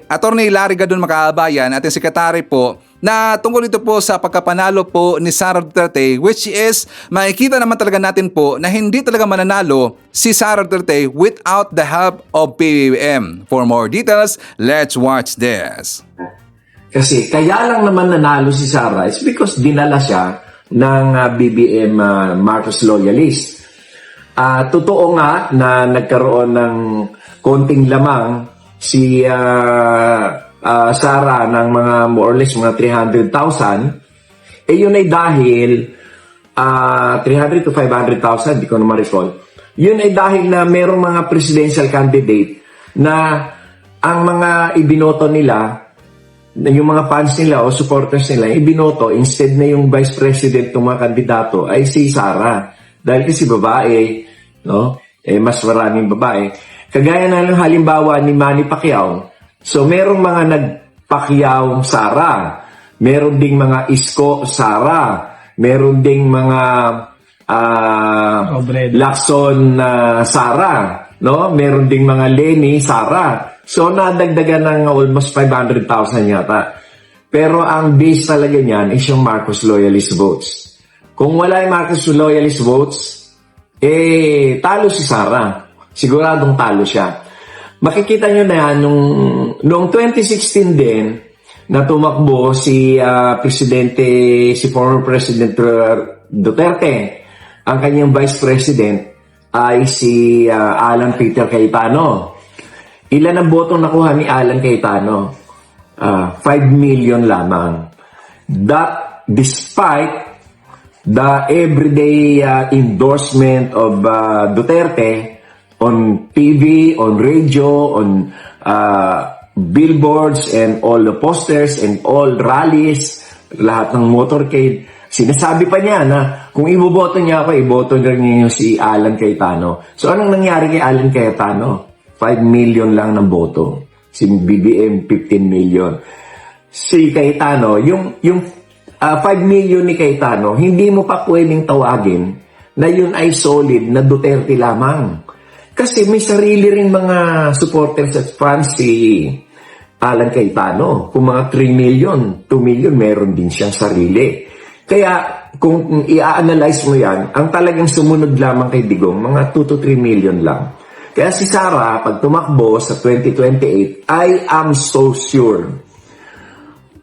Attorney Larry Gadon Makabayan, ating sekretary po, na tungkol ito po sa pagkapanalo po ni Sara Duterte, which is makikita naman talaga natin po na hindi talaga mananalo si Sara Duterte without the help of PBBM. For more details, let's watch this. Kasi kaya lang naman nanalo si Sara is because dinala siya ng BBM Marcos loyalist. Totoo nga na nagkaroon ng konting lamang si Sara ng mga more or less mga 300,000. Yun ay dahil 300 to 500,000, di ko na ma-recall. Yun ay dahil na merong mga presidential candidate na ang mga ibinoto nila, yung mga fans nila o supporters nila, ibinoto instead na yung vice president ng mga kandidato ay si Sara. Dahil kasi babae, no? Mas maraming babae. Kagaya na ng halimbawa ni Manny Pacquiao. So, merong mga nag-Pacquiao Sara. Meron ding mga Isko Sara. Meron ding mga Lacson Sara. No? Meron ding mga Lenny Sara. So, nadagdagan ng almost 500,000 yata. Pero ang base talaga niyan is yung Marcos loyalist votes. Kung wala yung Marcos loyalist votes, talo si Sara. Siguradong talo siya. Makikita nyo na yan, noong 2016 din, na tumakbo si former President Duterte. Ang kanyang Vice President ay si Alan Peter Cayetano. Ilan ang botong nakuha ni Alan Cayetano? 5 million lamang. That despite the everyday endorsement of Duterte on TV, on radio, on billboards and all the posters and all rallies, lahat ng motorcade, sinasabi pa niya na kung iboboto niya ako, iboto niya si Alan Cayetano. So anong nangyari kay Alan Cayetano? 5 million lang ng boto. Si BBM, 15 million. Si Cayetano, yung 5 million ni Cayetano, hindi mo pa pwedeng tawagin na yun ay solid na Duterte lamang. Kasi may sarili rin mga supporters at fans si Alan Cayetano. Kung mga 3 million, 2 million, meron din siyang sarili. Kaya kung i-analyze mo yan, ang talagang sumunod lamang kay Digong, mga 2 to 3 million lang. Kaya si Sara, pag tumakbo sa 2028, I am so sure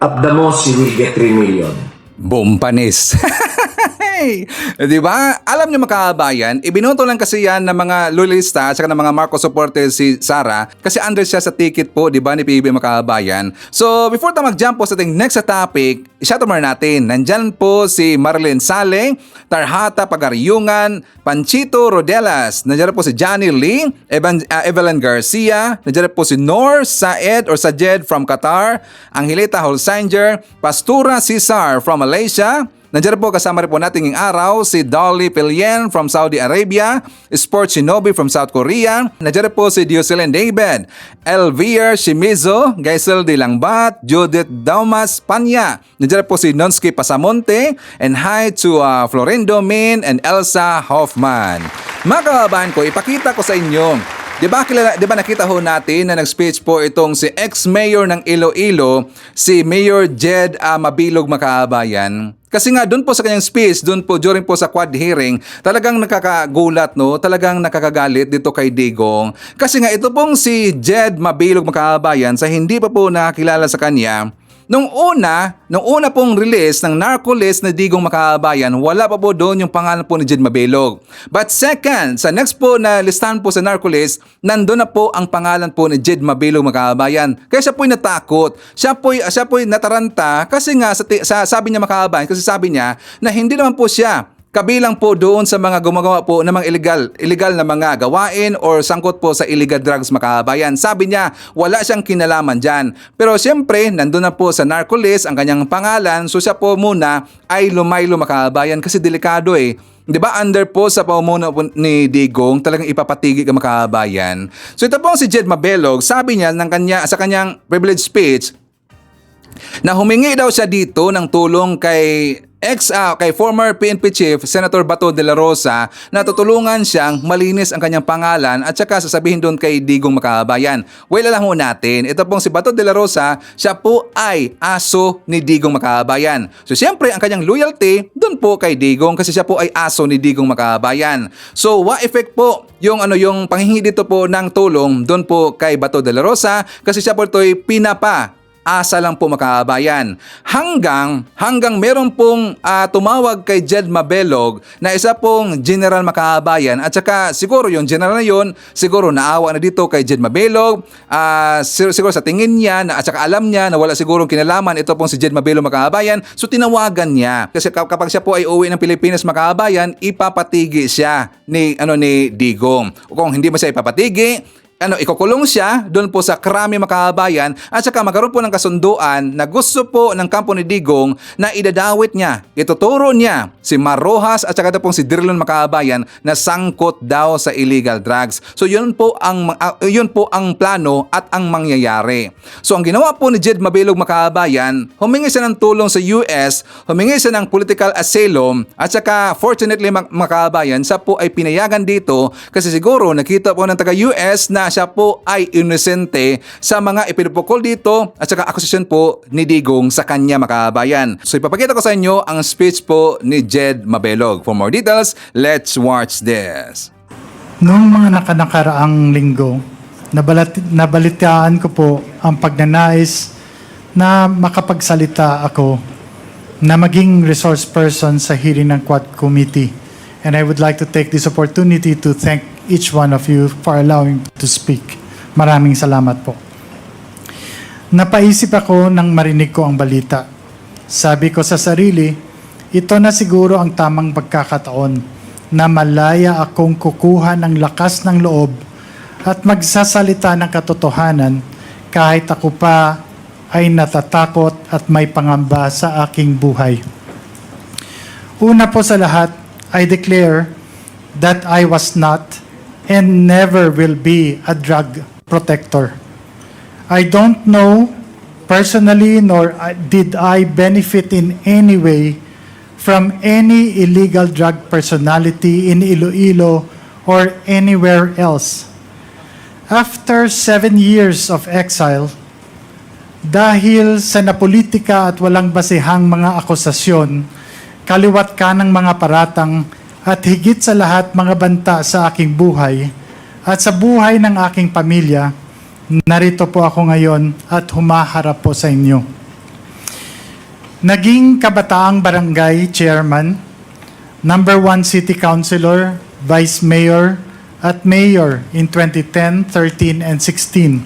at the most she will get 3 million. Boom, panis. Di ba? Alam niyo makakabayan, ibinoto lang kasi yan ng mga loyalista at saka ng mga Marcos supporters si Sara kasi under siya sa ticket po, di ba, ni PBB makakabayan. So, before tayo mag-jump po sa ating next topic, shoutout natin. Nandyan po si Marilyn Sale, Tarhata Pagaryungan, Panchito Rodelas, nandyan po si Johnny Lee, Evelyn Garcia, nandyan po si Noor Saed or Sajed from Qatar, Angelita Holsinger, Pastura Cesar from Malaysia. Nandiyan po kasama rin po natin ngayong araw si Dolly Pilien from Saudi Arabia, Sport Shinobi from South Korea. Nandiyan po si Dioselin David, Elvira Shimizu, Gaisel de Langbat, Judith Daumas Panya. Nandiyan po si Nonsky Pasamonte, and hi to Florindo Min and Elsa Hoffman. Mga kababayan ko, ipakita ko sa inyo. Di ba nakita ho natin na nag-speech po itong si ex-mayor ng Iloilo, si Mayor Jed Mabilog Makabayan. Kasi nga doon po sa kanyang speech, doon po during po sa quad hearing, talagang nakakagulat, no? Talagang nakakagalit dito kay Digong. Kasi nga ito pong si Jed Mabilog Makabayan, sa hindi pa po nakakilala sa kanya, Nung una pong release ng narco list na Digong Makabayan, wala pa po doon yung pangalan po ni Jed Mabelog. But second, sa next po na listahan po sa narco list, nandun na po ang pangalan po ni Jed Mabelog Makabayan. Kaya siya po'y natakot. Siya po'y nataranta kasi nga sabi niya Makabayan, kasi sabi niya na hindi naman po siya kabilang po doon sa mga gumagawa po ng mga illegal na mga gawain or sangkot po sa illegal drugs Makabayan. Sabi niya, wala siyang kinalaman dyan. Pero siyempre, nandun na po sa narco list ang kanyang pangalan, so siya po muna ay lumaylo Makabayan kasi delikado eh. 'Di ba under po sa pamumuno ni Digong, talagang ipapatigil ka Makabayan. So ito po si Jed Mabelog, sabi niya sa kanyang privilege speech na humingi daw siya dito ng tulong kay former PNP Chief Senator Bato de la Rosa na tutulungan siyang malinis ang kanyang pangalan at saka sasabihin doon kay Digong Makabayan. Well, alam ho natin, ito pong si Bato de la Rosa, siya po ay aso ni Digong Makabayan. So siyempre, ang kanyang loyalty doon po kay Digong kasi siya po ay aso ni Digong Makabayan. So what effect po yung panghingi dito po ng tulong doon po kay Bato de la Rosa kasi siya po ito'y asa lang po Makabayan. Hanggang meron pong tumawag kay Jed Mabelog na isa pong General Makabayan at saka siguro yung general na yun, siguro naawa na dito kay Jed Mabelog, siguro sa tingin niya at saka alam niya na wala sigurong kinalaman ito pong si Jed Mabelog Makabayan, so tinawagan niya. Kasi kapag siya po ay uwi ng Pilipinas Makabayan, ipapatigi siya ni Digong. Kung hindi mo siya ipapatigi, ikukulong siya doon po sa Krami Makabayan at saka magkaroon po ng kasunduan na gusto po ng kampo ni Digong na idadawit niya, ituturo niya si Mar Rojas at saka ito pong si Drilon Makabayan na sangkot daw sa illegal drugs. So yun po ang plano at ang mangyayari. So ang ginawa po ni Jed Mabelog Makabayan, humingi siya ng tulong sa US, humingi siya ng political asylum at saka fortunately Makabayan, siya po ay pinayagan dito kasi siguro nakita po ng taga-US na siya po ay inosente sa mga ipinupukol dito at saka akusasyon po ni Digong sa kanya Makabayan. So ipapakita ko sa inyo ang speech po ni Jed Mabelog. For more details, let's watch this. Noong mga nakaraang linggo, nabalitaan ko po ang pagnanais na makapagsalita ako na maging resource person sa hearing ng Quad Committee. And I would like to take this opportunity to thank each one of you for allowing me to speak. Maraming salamat po. Napaisip ako nang marinig ko ang balita. Sabi ko sa sarili, ito na siguro ang tamang pagkakataon na malaya akong kukuha ng lakas ng loob at magsasalita ng katotohanan kahit ako pa ay natatakot at may pangamba sa aking buhay. Una po sa lahat, I declare that I was not and never will be a drug protector. I don't know personally nor did I benefit in any way from any illegal drug personality in Iloilo or anywhere else. After 7 years of exile, dahil sa napolitika at walang basehang mga akusasyon, kaliwat ka ng mga paratang at higit sa lahat mga banta sa aking buhay at sa buhay ng aking pamilya, narito po ako ngayon at humaharap po sa inyo. Naging kabataang barangay chairman, number 1 city councilor, vice mayor, at mayor in 2010, 13, and 16.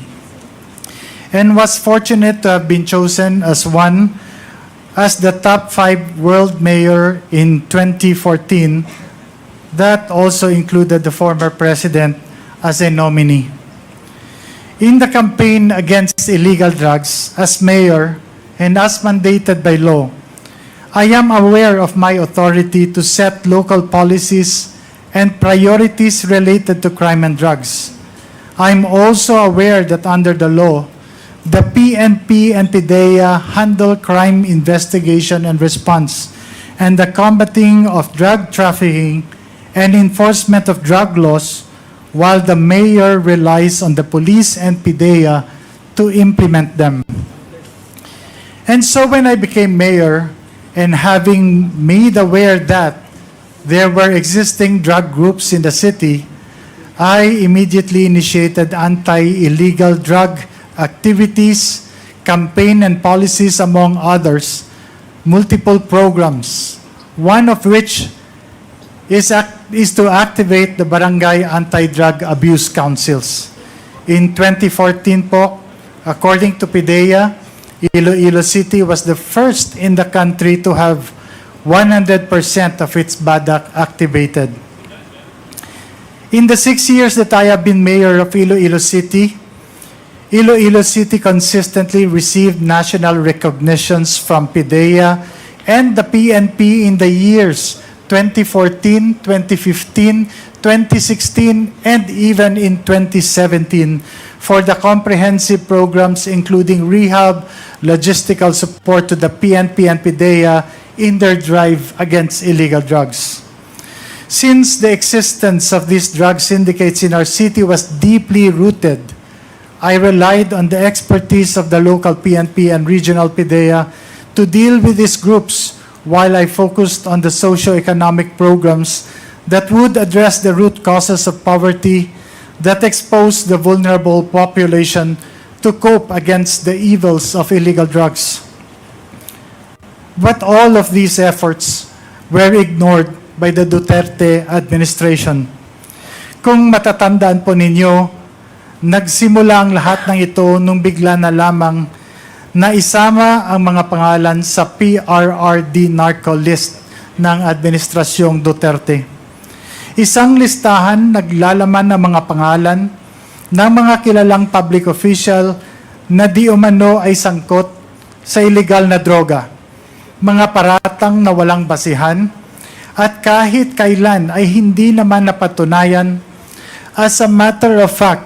And was fortunate to have been chosen as the top 5 world mayor in 2014. That also included the former president as a nominee. In the campaign against illegal drugs, as mayor and as mandated by law, I am aware of my authority to set local policies and priorities related to crime and drugs. I'm also aware that under the law, the PNP and PDEA handle crime investigation and response and the combating of drug trafficking and enforcement of drug laws, while the mayor relies on the police and PDEA to implement them. And so when I became mayor, and having made aware that there were existing drug groups in the city, I immediately initiated anti-illegal drug activities, campaign and policies, among others, multiple programs, one of which is to activate the Barangay Anti-Drug Abuse Councils. In 2014 po, according to PIDEA, Iloilo City was the first in the country to have 100% of its BADAC activated. In the 6 years that I have been mayor of Iloilo City consistently received national recognitions from PIDEA and the PNP in the years 2014, 2015, 2016, and even in 2017 for the comprehensive programs including rehab, logistical support to the PNP and PIDEA in their drive against illegal drugs. Since the existence of these drug syndicates in our city was deeply rooted, I relied on the expertise of the local PNP and regional PIDEA to deal with these groups while I focused on the socio-economic programs that would address the root causes of poverty that expose the vulnerable population to cope against the evils of illegal drugs. But all of these efforts were ignored by the Duterte administration. Kung matatandaan po ninyo, nagsimula ang lahat ng ito nung bigla na lamang na isama ang mga pangalan sa PRRD narco list ng Administrasyong Duterte. Isang listahan naglalaman ng mga pangalan ng mga kilalang public official na di umano ay sangkot sa illegal na droga, mga paratang na walang basihan, at kahit kailan ay hindi naman napatunayan. As a matter of fact,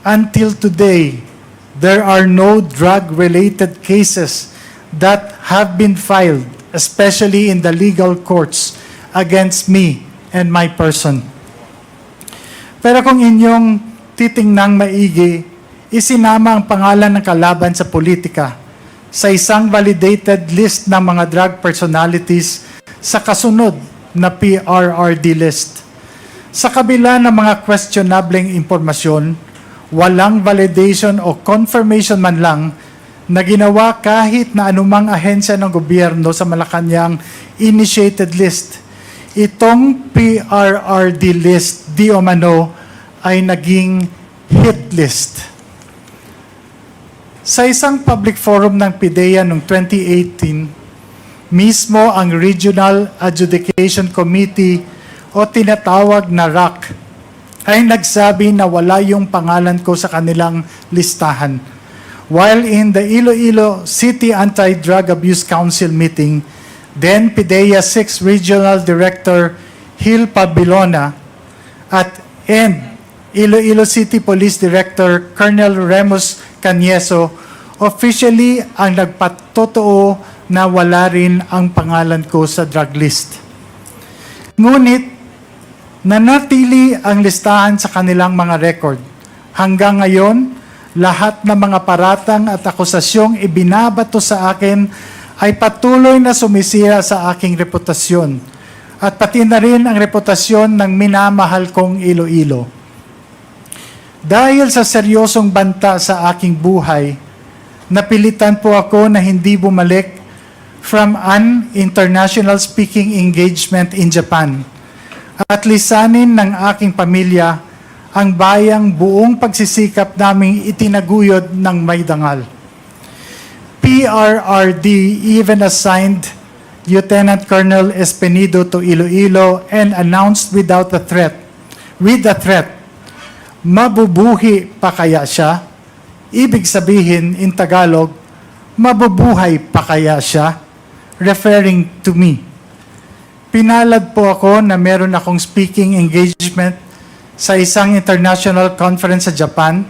until today, there are no drug-related cases that have been filed, especially in the legal courts, against me and my person. Pero kung inyong titingnang maigi, isinama ang pangalan ng kalaban sa politika sa isang validated list ng mga drug personalities sa kasunod na PRRD list. Sa kabila ng mga questionableng impormasyon, walang validation o confirmation man lang na ginawa kahit na anumang ahensya ng gobyerno sa Malacanang initiated list. Itong PRRD list di umano ay naging hit list. Sa isang public forum ng PIDEA noong 2018, mismo ang Regional Adjudication Committee o tinatawag na RAC ay nagsabi na wala yung pangalan ko sa kanilang listahan. While in the Iloilo City Anti-Drug Abuse Council meeting, then PIDEA 6 Regional Director Hil Pabilona and Iloilo City Police Director Colonel Remus Canieso officially ang nagpatotoo na wala rin ang pangalan ko sa drug list. Ngunit, nanatili ang listahan sa kanilang mga record. Hanggang ngayon, lahat ng mga paratang at akusasyong ibinabato sa akin ay patuloy na sumisira sa aking reputasyon at pati na rin ang reputasyon ng minamahal kong Iloilo. Dahil sa seryosong banta sa aking buhay, napilitan po ako na hindi bumalik from an international speaking engagement in Japan at lisanin ng aking pamilya ang bayang buong pagsisikap naming itinaguyod ng may dangal. PRRD even assigned Lieutenant Colonel Espenido to Iloilo and announced with a threat, mabubuhi pa kaya siya? Ibig sabihin in Tagalog, mabubuhay pa kaya siya? Referring to me. Pinalad po ako na meron akong speaking engagement sa isang international conference sa Japan,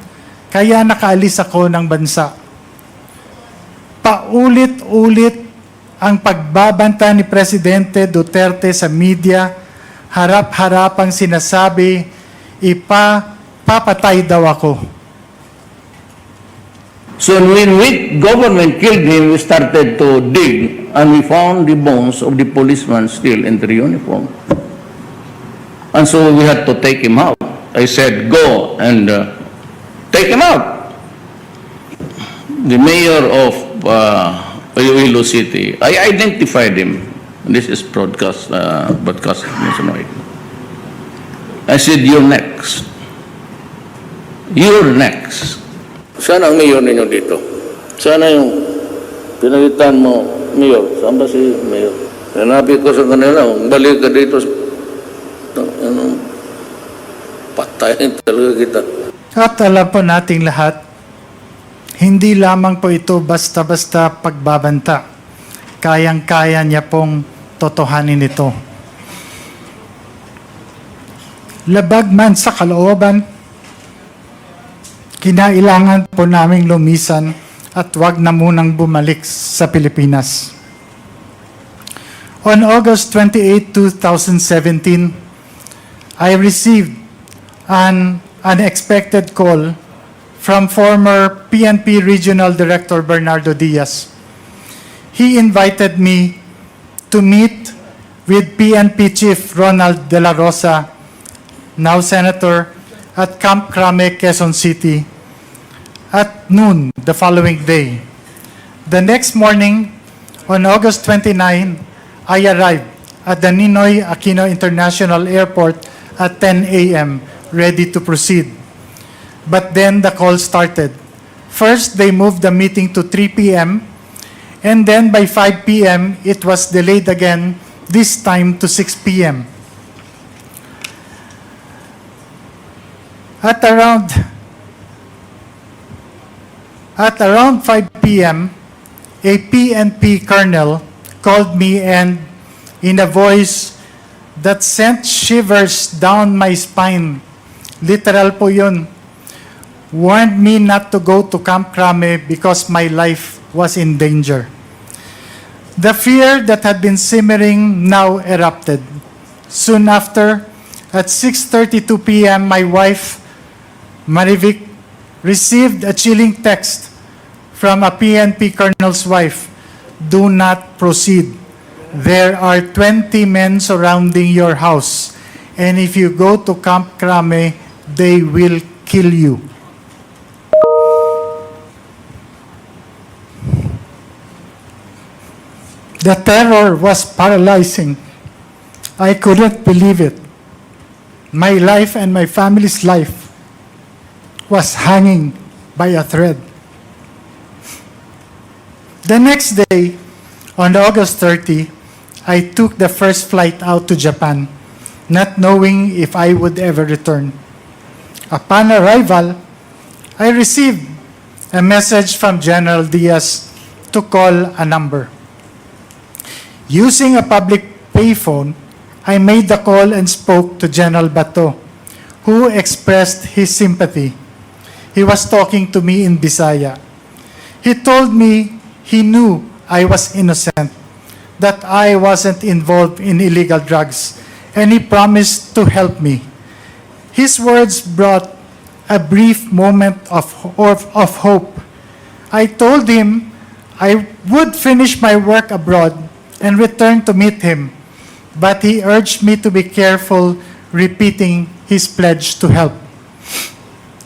kaya nakaalis ako ng bansa. Paulit-ulit ang pagbabanta ni Presidente Duterte sa media, harap-harapang sinasabi, papatay daw ako. So when government killed him, we started to dig and we found the bones of the policeman still in their uniform. And so we had to take him out. I said, go and take him out. the mayor of Iloilo City, I identified him. This is broadcast nationwide. I said, you're next. You're next. Sana ang mayor ninyo dito? Sana yung pinalitan mo, mayor. Saan ba si mayor? Hanapin ko sa kanila, balik ka dito. Patayin talaga kita. At alam po nating lahat, hindi lamang po ito basta-basta pagbabanta. Kayang-kaya niya pong totohanin ito. Labag man sa kalooban, kinailangan po naming lumisan at wag na munang bumalik sa Pilipinas. On August 28, 2017, I received an unexpected call from former PNP Regional Director Bernardo Diaz. He invited me to meet with PNP Chief Ronald De La Rosa, now Senator, at Camp Crame, Quezon City, at noon the following day. The next morning, on August 29, I arrived at the Ninoy Aquino International Airport at 10 a.m., ready to proceed. But then the call started. First, they moved the meeting to 3 p.m., and then by 5 p.m., it was delayed again, this time to 6 p.m. At around 5 p.m., a PNP colonel called me and, in a voice that sent shivers down my spine, literal po yun, warned me not to go to Camp Crame because my life was in danger. The fear that had been simmering now erupted. Soon after, at 6:32 p.m., my wife, Marivic, received a chilling text from a PNP colonel's wife. Do not proceed. There are 20 men surrounding your house, and if you go to Camp Crame, they will kill you. The terror was paralyzing. I couldn't believe it. My life and my family's life was hanging by a thread. The next day, on August 30, I took the first flight out to Japan, not knowing if I would ever return. Upon arrival, I received a message from General Diaz to call a number. Using a public payphone, I made the call and spoke to General Bato, who expressed his sympathy. He was talking to me in Bisaya. He told me he knew I was innocent, that I wasn't involved in illegal drugs, and he promised to help me. His words brought a brief moment of hope. I told him I would finish my work abroad and return to meet him, but he urged me to be careful, repeating his pledge to help.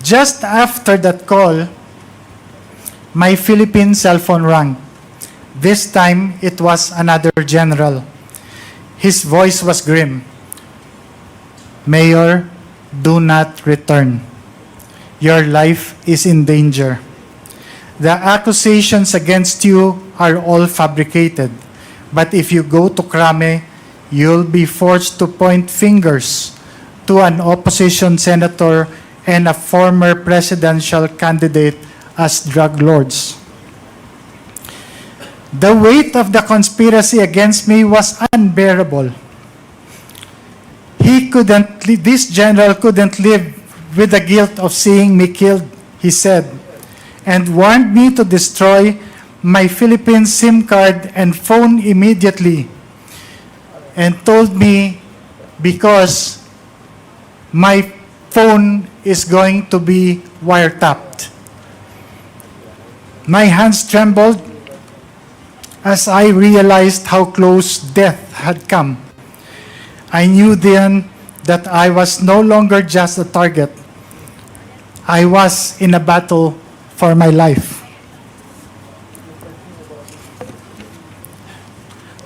Just after that call, my Philippine cell phone rang. This time, it was another general. His voice was grim. Mayor, do not return. Your life is in danger. The accusations against you are all fabricated. But if you go to Crame, you'll be forced to point fingers to an opposition senator and a former presidential candidate as drug lords. The weight of the conspiracy against me was unbearable. This general couldn't live with the guilt of seeing me killed, he said, and warned me to destroy my Philippine SIM card and phone immediately, and told me because my phone is going to be wiretapped. My hands trembled as I realized how close death had come. I knew then that I was no longer just a target. I was in a battle for my life.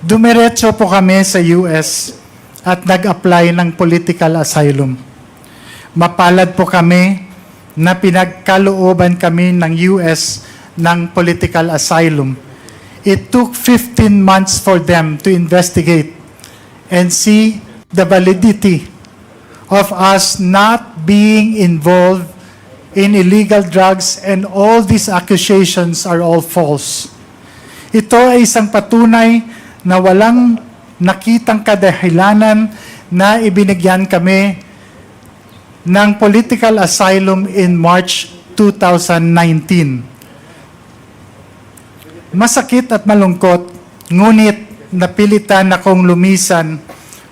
Dumiretso po kami sa US at nag-apply ng political asylum. Mapalad po kami na pinagkalooban kami ng US ng political asylum. It took 15 months for them to investigate and see the validity of us not being involved in illegal drugs, and all these accusations are all false. Ito ay isang patunay na walang nakitang kadahilanan na ibinigyan kami ng political asylum in March 2019. Masakit at malungkot, ngunit napilitan akong lumisan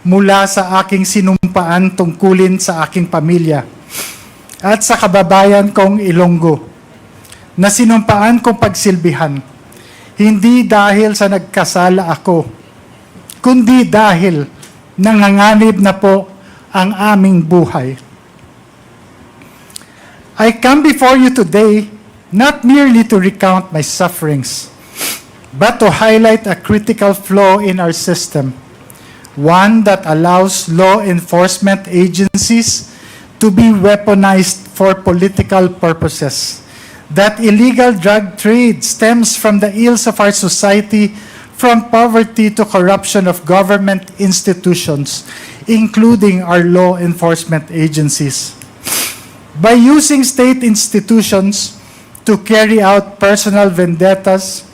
mula sa aking sinumpaan tungkulin sa aking pamilya at sa kababayan kong Ilonggo, na sinumpaan kong pagsilbihan, hindi dahil sa nagkasala ako, kundi dahil nanganganib na po ang aming buhay. I come before you today not merely to recount my sufferings, but to highlight a critical flaw in our system, one that allows law enforcement agencies to be weaponized for political purposes. That illegal drug trade stems from the ills of our society, from poverty to corruption of government institutions, including our law enforcement agencies. By using state institutions to carry out personal vendettas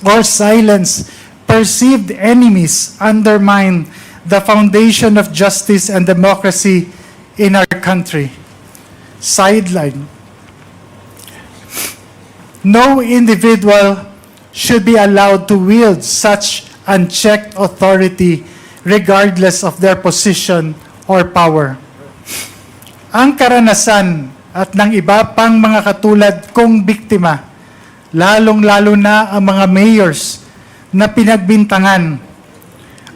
or silence perceived enemies, undermine the foundation of justice and democracy in our country. Sideline. No individual should be allowed to wield such unchecked authority regardless of their position or power. Ang karanasan at ng iba pang mga katulad kong biktima, lalong-lalo na ang mga mayors na pinagbintangan,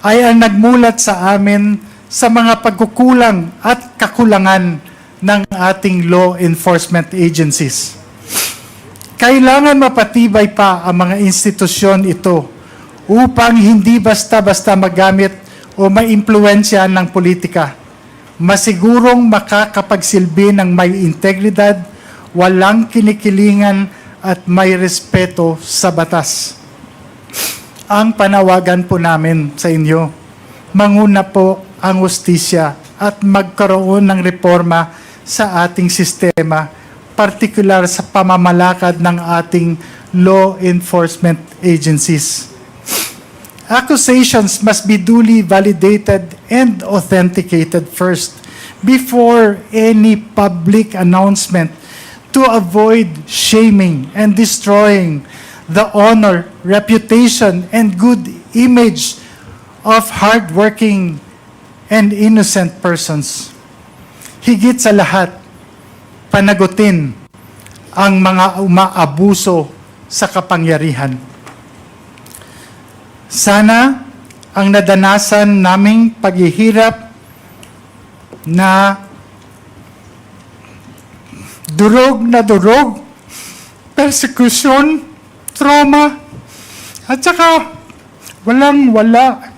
ay ang nagmulat sa amin sa mga pagkukulang at kakulangan ng ating law enforcement agencies. Kailangan mapatibay pa ang mga institusyon ito upang hindi basta-basta magamit o maimpluwensya ng politika. Masigurong makakapagsilbi ng may integridad, walang kinikilingan at may respeto sa batas. Ang panawagan po namin sa inyo, manguna po ang hustisya at magkaroon ng reforma sa ating sistema, partikular sa pamamalakad ng ating law enforcement agencies. Accusations must be duly validated and authenticated first before any public announcement to avoid shaming and destroying the honor, reputation, and good image of hardworking and innocent persons. Higit sa lahat, panagutin ang mga umaabuso sa kapangyarihan. Sana ang nadanasan naming paghihirap na durog, persecution, trauma, at saka walang-wala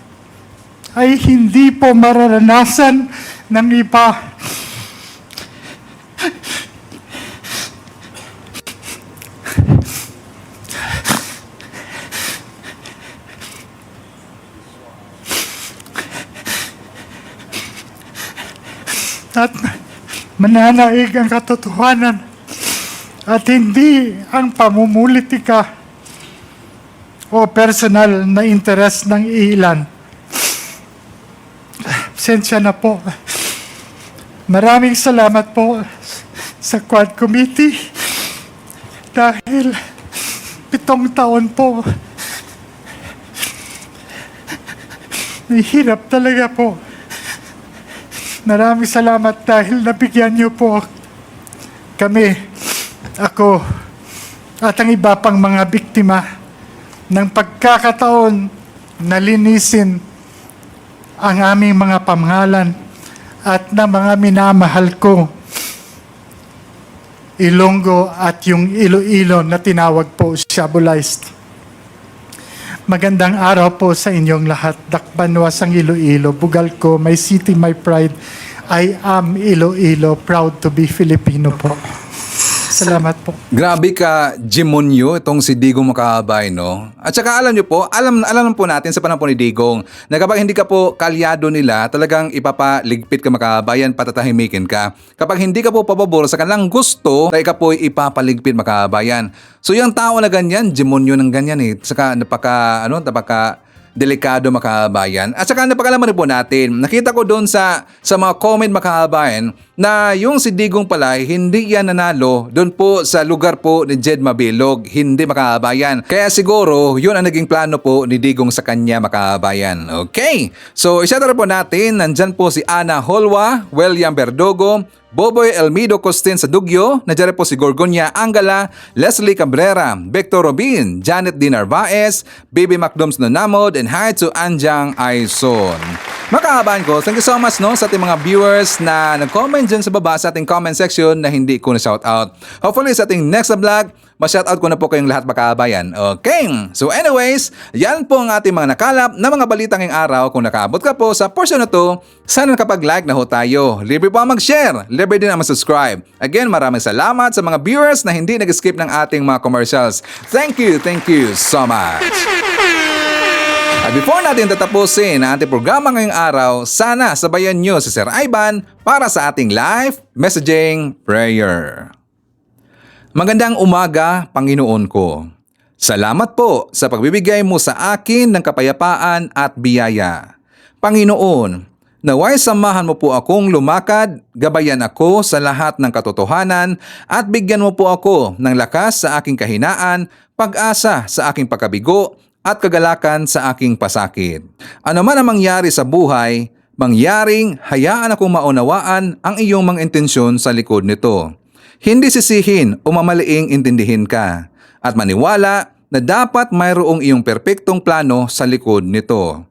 ay hindi po mararanasan ng iba. At mananaig ang katotohanan at hindi ang pamumulitika o personal na interes ng ilan. Pasensya na po. Maraming salamat po sa Quad Committee dahil 7 taon po. Nahihirap talaga po. Maraming salamat dahil nabigyan niyo po kami, ako, at ang iba pang mga biktima ng pagkakataon na linisin ang aming mga pamahalan at na mga minamahal ko, Ilonggo at yung Iloilo na tinawag po Shabolized. Magandang araw po sa inyong lahat. Dakbanwas ang Iloilo. Bugal ko, my city, my pride. I am Iloilo, proud to be Filipino po. Salamat po. Grabe ka, Jimonyo, itong si Digong Makahabay, no? At saka alam nyo po, alam po natin sa panahon po ni Digong, na kapag hindi ka po kalyado nila, talagang ipapaligpit ka Makahabayan, patatahimikin ka. Kapag hindi ka po pabor sa kanilang gusto, ay ka po ipapaligpit Makahabayan. So yung tao na ganyan, Jimonyo ng ganyan eh. Saka napaka delikado Makahabayan. At saka napakalaman rin po natin, nakita ko doon sa mga comment Makahabayan na yung si Digong pala hindi yan nanalo doon po sa lugar po ni Jed Mabilog, hindi Makahabayan. Kaya siguro yun ang naging plano po ni Digong sa kanya Makahabayan. Okay, so isa na rin po natin, nandyan po si Ana Holwa, William Berdogo, Boboy Elmido Costin sa Dugyo, nandiyan po si Gorgonia Angala, Leslie Cabrera, Victor Robin, Janet D. Narvaez, Bibi Macdoms Nonamod, and hi to Anjang Aison. Makahabaan ko, thank you so much no, sa ating mga viewers na nag-comment dyan sa baba sa ating comment section na hindi ko na-shoutout. Hopefully sa ating next vlog, ma-shoutout ko na po kayong lahat Makahabayan. Okay, so anyways, yan po ang ating mga nakalap na mga balitang ngayong araw. Kung nakaabot ka po sa portion na to, sana nakapag-like na ho tayo. Libre po ang mag-share, libre din ang mag-subscribe. Again, maraming salamat sa mga viewers na hindi nag-skip ng ating mga commercials. Thank you so much. At before natin tatapusin ang ating programa ngayong araw, sana sabayan nyo si Sir Ivan para sa ating live messaging prayer. Magandang umaga, Panginoon ko. Salamat po sa pagbibigay mo sa akin ng kapayapaan at biyaya. Panginoon, naway samahan mo po akong lumakad, gabayan ako sa lahat ng katotohanan at bigyan mo po ako ng lakas sa aking kahinaan, pag-asa sa aking pagkabigo at kagalakan sa aking pasakit. Ano man ang mangyari sa buhay, mangyaring hayaan akong maunawaan ang iyong mga intensyon sa likod nito. Hindi sisihin o mamaliing intindihin ka at maniwala na dapat mayroong iyong perpektong plano sa likod nito.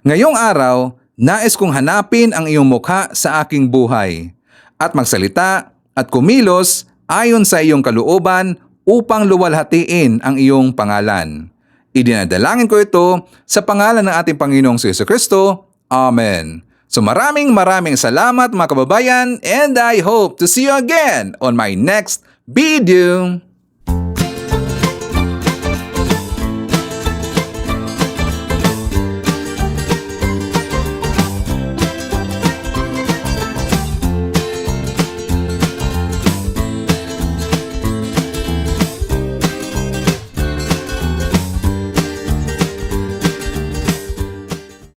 Ngayong araw, nais kong hanapin ang iyong mukha sa aking buhay at magsalita at kumilos ayon sa iyong kalooban upang luwalhatiin ang iyong pangalan. Idinadalangin ko ito sa pangalan ng ating Panginoong Jesucristo. Amen. So maraming salamat mga kababayan, and I hope to see you again on my next video.